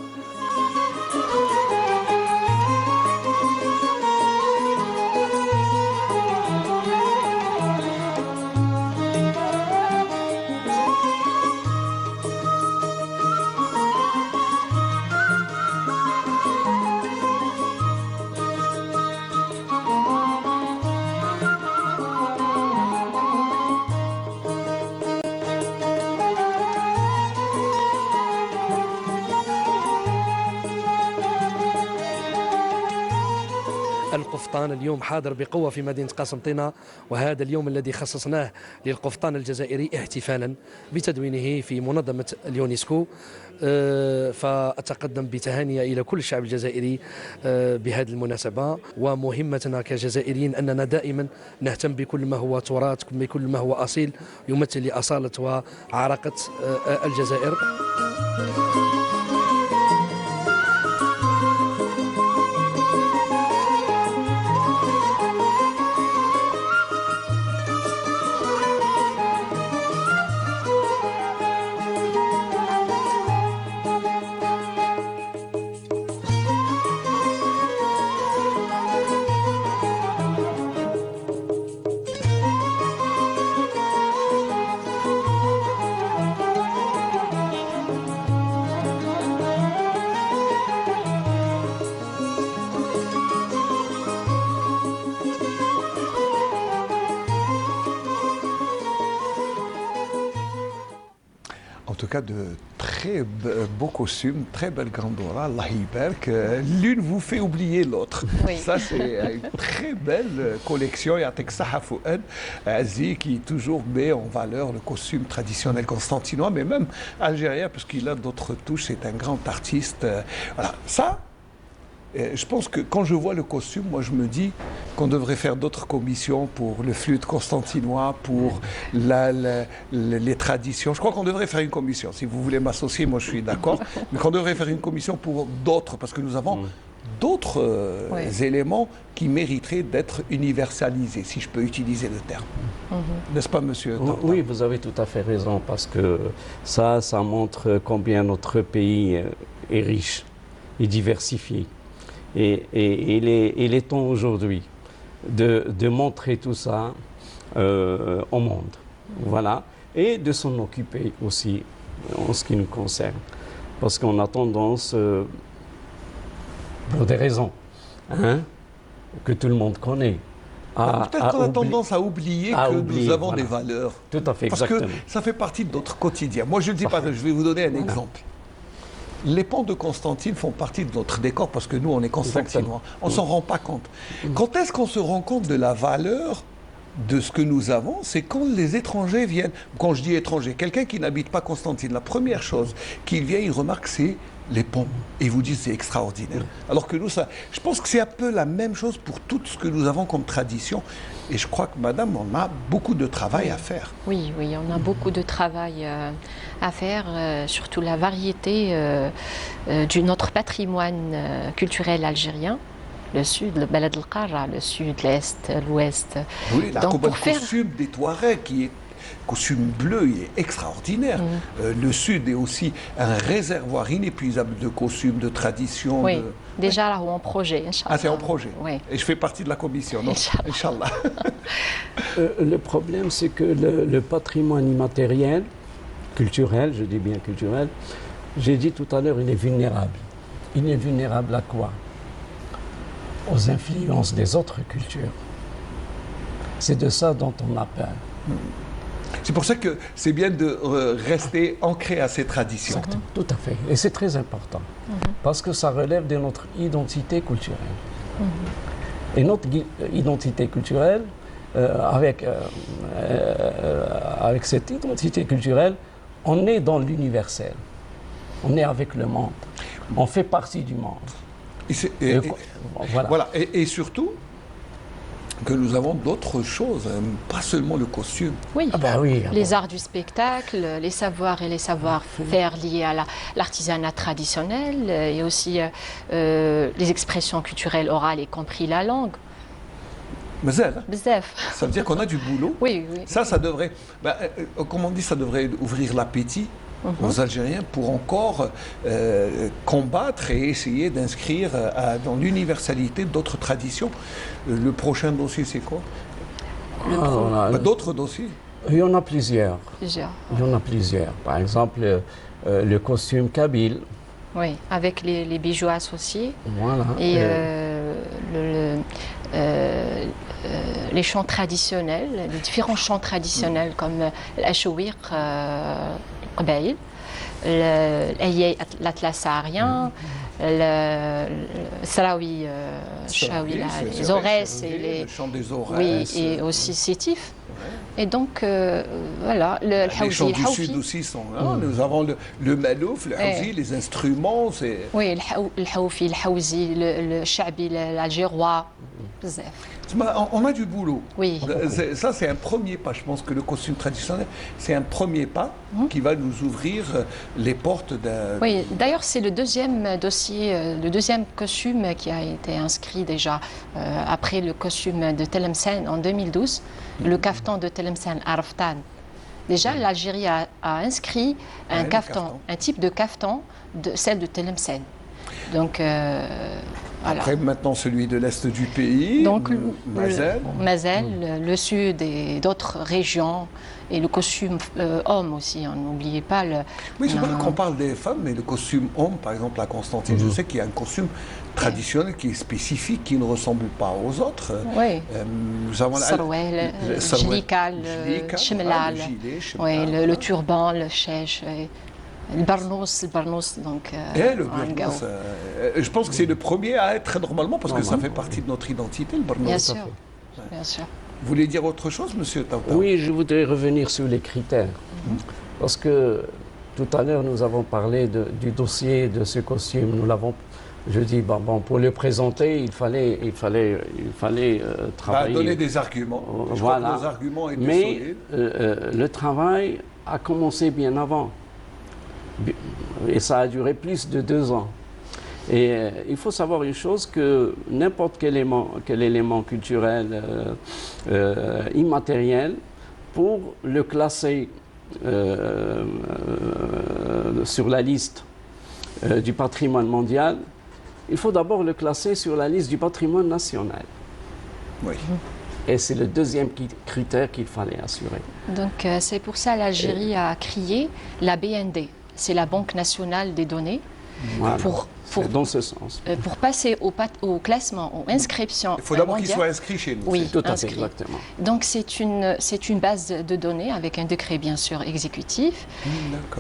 القفطان اليوم حاضر بقوة في مدينة قسنطينة وهذا اليوم الذي خصصناه للقفطان الجزائري احتفالا بتدوينه في منظمة اليونسكو. فأتقدم بتهانية إلى كل الشعب الجزائري بهذه المناسبة ومهمتنا كجزائريين أننا دائما نهتم بكل ما هو تراث بكل ما هو أصيل يمثل أصالة وعراقة الجزائر. En tout cas, de très beaux costumes, très belle grandeur. Allah yibarak. L'une vous fait oublier l'autre. Oui. Ça, c'est une très belle collection. Il y a Texaha Fouad Azi qui toujours met en valeur le costume traditionnel constantinois, mais même algérien, parce qu'il a d'autres touches. C'est un grand artiste. Voilà. Ça, je pense que quand je vois le costume, moi je me dis qu'on devrait faire d'autres commissions pour le flûte constantinois, pour les traditions. Je crois qu'on devrait faire une commission. Si vous voulez m'associer, moi je suis d'accord. Mais qu'on devrait faire une commission pour d'autres, parce que nous avons d'autres éléments qui mériteraient d'être universalisés, si je peux utiliser le terme. N'est-ce pas, monsieur Tartan? Oui, vous avez tout à fait raison, parce que ça montre combien notre pays est riche et diversifié. Et il est temps aujourd'hui de montrer tout ça au monde. Voilà. Et de s'en occuper aussi en ce qui nous concerne. Parce qu'on a tendance, pour des raisons que tout le monde connaît, peut-être qu'on a tendance à oublier que nous avons des valeurs. Tout à fait, parce exactement. que ça fait partie de notre quotidien. Moi, je ne dis pas, je vais vous donner un exemple. Les ponts de Constantine font partie de notre décor parce que nous, on est constantinois. On ne s'en rend pas compte. Quand est-ce qu'on se rend compte de la valeur de ce que nous avons? C'est quand les étrangers viennent. Quand je dis étranger, quelqu'un qui n'habite pas Constantine, la première chose qu'il vient, il remarque, c'est les ponts. Et ils vous disent c'est extraordinaire. Alors que nous, ça, je pense que c'est un peu la même chose pour tout ce que nous avons comme tradition. Et je crois que, madame, on a beaucoup de travail à faire. Oui, on a beaucoup de travail à faire, surtout la variété de notre patrimoine culturel algérien. Le sud, le Balad el-Qarra, le sud, l'est, l'ouest. Oui, costume des Touaregs qui est costume bleu, il est extraordinaire. Le sud est aussi un réservoir inépuisable de costumes, de traditions. Oui, déjà là, en projet, Inch'Allah. Ah, c'est en projet. Oui. Et je fais partie de la commission, non? Inch'Allah. Le problème, c'est que le patrimoine immatériel, culturel, je dis bien culturel, j'ai dit tout à l'heure, il est vulnérable. Il est vulnérable à quoi? Aux influences des autres cultures. C'est de ça dont on a peur. C'est pour ça que c'est bien de rester ancré à ces traditions. Exactement, tout à fait. Et c'est très important. Parce que ça relève de notre identité culturelle. Et notre identité culturelle, avec cette identité culturelle, on est dans l'universel. On est avec le monde. On fait partie du monde. Voilà. Et surtout, que nous avons d'autres choses, pas seulement le costume. Oui, oui. Les arts du spectacle, les savoirs et les savoir-faire liés à l'artisanat traditionnel, et aussi les expressions culturelles orales, y compris la langue. Bzaf. Bzaf. Ça veut dire qu'on a du boulot. Oui. Ça devrait, comme on dit, ça devrait ouvrir l'appétit aux Algériens pour encore combattre et essayer d'inscrire dans l'universalité d'autres traditions. Le prochain dossier, c'est quoi? D'autres dossiers? Il y en a plusieurs. Il y en a plusieurs. Par exemple, le costume kabyle. Oui, avec les bijoux associés. Voilà. Et les chants traditionnels, les différents chants traditionnels comme l'Achouir, Qbaïl, l'Atlas saharien, le Sarawi, les Aurès et le chant des Aurès. Oui, et aussi Sétif. Et donc, voilà, le les chants du sud aussi sont là. Nous avons le malouf, le haouzi, les instruments. Oui, le haoufi, le haouzi, le chabi, l'algérois. On a du boulot. Oui. Ça, c'est un premier pas. Je pense que le costume traditionnel, c'est un premier pas qui va nous ouvrir les portes d'un... Oui, d'ailleurs, c'est le deuxième dossier, le deuxième costume qui a été inscrit déjà après le costume de Tlemcen en 2012, le caftan de Tlemcen, Arftan. Déjà, l'Algérie a inscrit un caftan, un type de caftan, celle de Tlemcen. Donc, voilà. Après, maintenant, celui de l'Est du pays, donc, Mazel, le sud et d'autres régions, et le costume homme aussi, n'oubliez pas. Oui, c'est vrai qu'on parle des femmes, mais le costume homme, par exemple, à Constantine, je sais qu'il y a un costume traditionnel qui est spécifique, qui ne ressemble pas aux autres. Oui. Nous avons Sarouel, le Jlika, le Chemlal, le turban, le chèche. Le barnous, donc. Le barnous, je pense que c'est le premier à être normalement, parce que ça fait partie de notre identité, le barnous. Bien sûr, bien sûr. Vous voulez dire autre chose, monsieur Taouta? Oui, je voudrais revenir sur les critères. Parce que tout à l'heure, nous avons parlé du dossier de ce costume. Nous l'avons. Je dis, bon, pour le présenter, il fallait travailler. Donner des arguments. Je crois que nos arguments étaient solides. Le travail a commencé bien avant. Et ça a duré plus de 2 ans. Et il faut savoir une chose, que n'importe quel élément culturel immatériel, pour le classer sur la liste du patrimoine mondial, il faut d'abord le classer sur la liste du patrimoine national. Oui. Et c'est le deuxième critère qu'il fallait assurer. Donc c'est pour ça l'Algérie a créé la BND, c'est la Banque nationale des données, voilà. Dans ce sens. Pour passer au classement, aux inscriptions. Il faut d'abord qu'il soit inscrit chez nous. Oui, tout à fait, exactement. Donc c'est une base de données avec un décret bien sûr exécutif.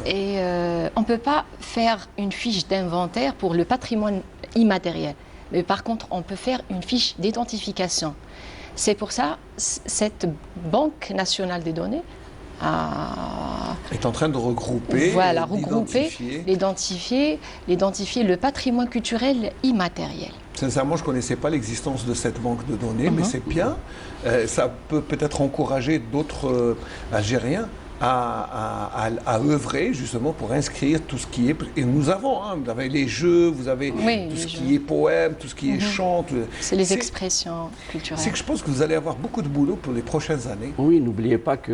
Et on ne peut pas faire une fiche d'inventaire pour le patrimoine immatériel. Mais par contre, on peut faire une fiche d'identification. C'est pour ça cette Banque nationale des données est en train de regrouper, l'identifier le patrimoine culturel immatériel. Sincèrement, je ne connaissais pas l'existence de cette banque de données, mais c'est bien. Ça peut peut-être encourager d'autres Algériens à œuvrer justement pour inscrire tout ce qui est... Et nous avons, vous avez les jeux, vous avez tout ce qui est poème, tout ce qui est chant. C'est les expressions culturelles. C'est que je pense que vous allez avoir beaucoup de boulot pour les prochaines années. Oui, n'oubliez pas que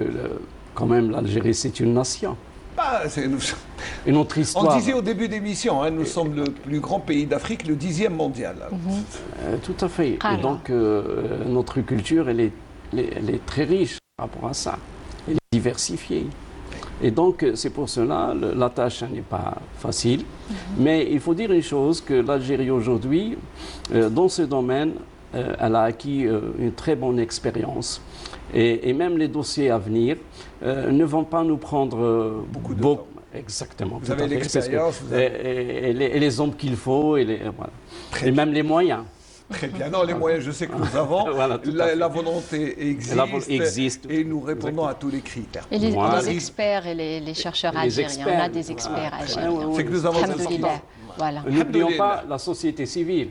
quand même l'Algérie c'est une nation. C'est une autre histoire. On disait au début d'émission, nous sommes le plus grand pays d'Afrique, le 10e mondial. Tout à fait. Et donc notre culture, elle est très riche par rapport à ça. Elle est diversifiée. Et donc c'est pour cela, la tâche n'est pas facile. Mais il faut dire une chose, que l'Algérie aujourd'hui, dans ce domaine, elle a acquis une très bonne expérience. Et même les dossiers à venir ne vont pas nous prendre beaucoup de temps. Exactement. Vous avez l'expérience. Et les hommes qu'il faut, et même les moyens. Très bien. Non, les moyens, je sais que nous avons. Voilà, la volonté existe. Et nous répondons à tous les critères. Et les experts et les chercheurs algériens. On a des experts algériens. C'est que nous avons voilà. N'oublions pas la société civile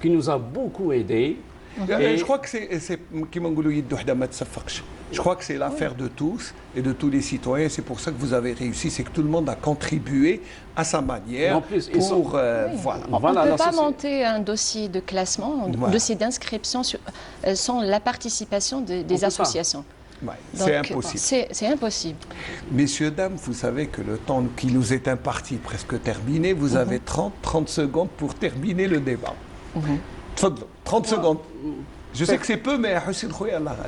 qui nous a beaucoup aidés. Je crois que je crois que c'est l'affaire de tous et de tous les citoyens. C'est pour ça que vous avez réussi, c'est que tout le monde a contribué à sa manière. En plus, pour on ne peut pas monter un dossier de classement, un dossier d'inscription sans la participation des associations. C'est impossible. C'est impossible. Messieurs, dames, vous savez que le temps qui nous est imparti est presque terminé. Vous avez 30 secondes pour terminer le débat. 30 secondes. Je sais que c'est peu, mais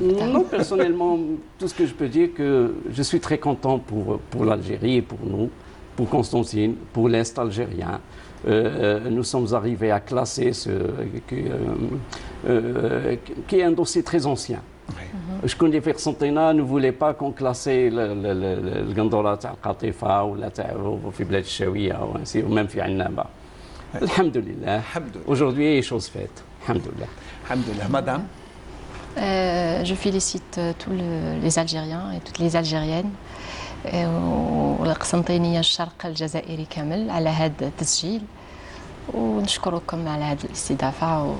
non, personnellement, tout ce que je peux dire, que je suis très content pour l'Algérie et pour nous, pour Constantine, pour l'Est algérien. Nous sommes arrivés à classer qui est un dossier très ancien. Je connais Constantine ne voulait pas qu'on classait le Gandola تاع القطيفة ولا تاع في بلاد الشاوية ou même في عنابة. Alhamdulillah. Aujourd'hui, est chose faite. Alhamdulillah. Alhamdulillah. Madame, je félicite tous les Algériens et toutes les Algériennes والقسنطينية الشرق الجزائري كامل على هذا التسجيل ونشكركم على هذه الاستضافة.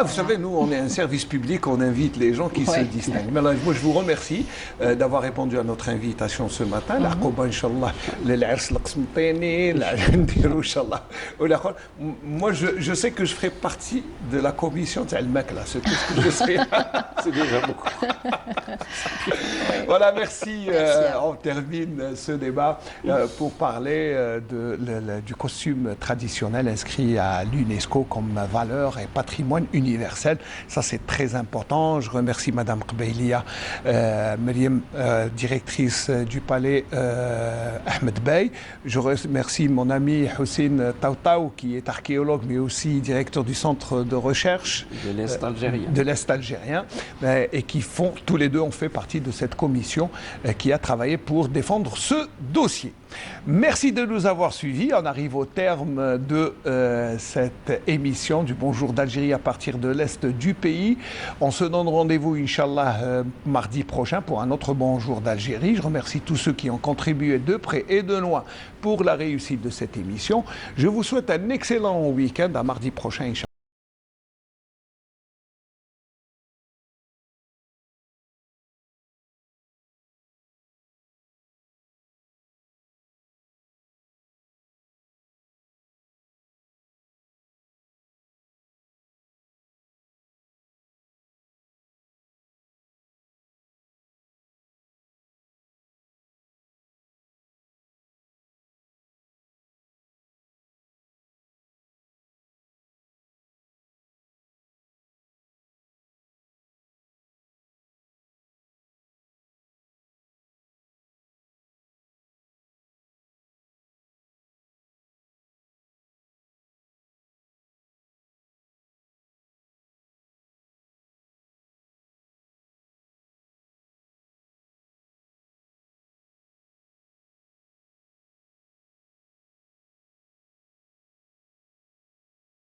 Vous savez, nous, on est un service public, on invite les gens qui se distinguent. Mais là, moi, je vous remercie d'avoir répondu à notre invitation ce matin. Moi, je sais que je ferai partie de la commission de là. C'est tout ce que je sais. C'est déjà beaucoup. Voilà, merci. On termine ce débat pour parler du costume traditionnel inscrit à l'UNESCO comme valeur et patrimoine universel. Ça, c'est très important. Je remercie Madame Qbeilia, Myriam, directrice du palais Ahmed Bey. Je remercie mon ami Houssine Taouta, qui est archéologue, mais aussi directeur du centre de recherche de l'Est algérien. Et qui tous les deux ont fait partie de cette commission qui a travaillé pour défendre ce dossier. Merci de nous avoir suivis. On arrive au terme de cette émission du Bonjour d'Algérie à partir de l'Est du pays. On se donne rendez-vous, Inch'Allah, mardi prochain pour un autre Bonjour d'Algérie. Je remercie tous ceux qui ont contribué de près et de loin pour la réussite de cette émission. Je vous souhaite un excellent week-end. À mardi prochain, Inch'Allah.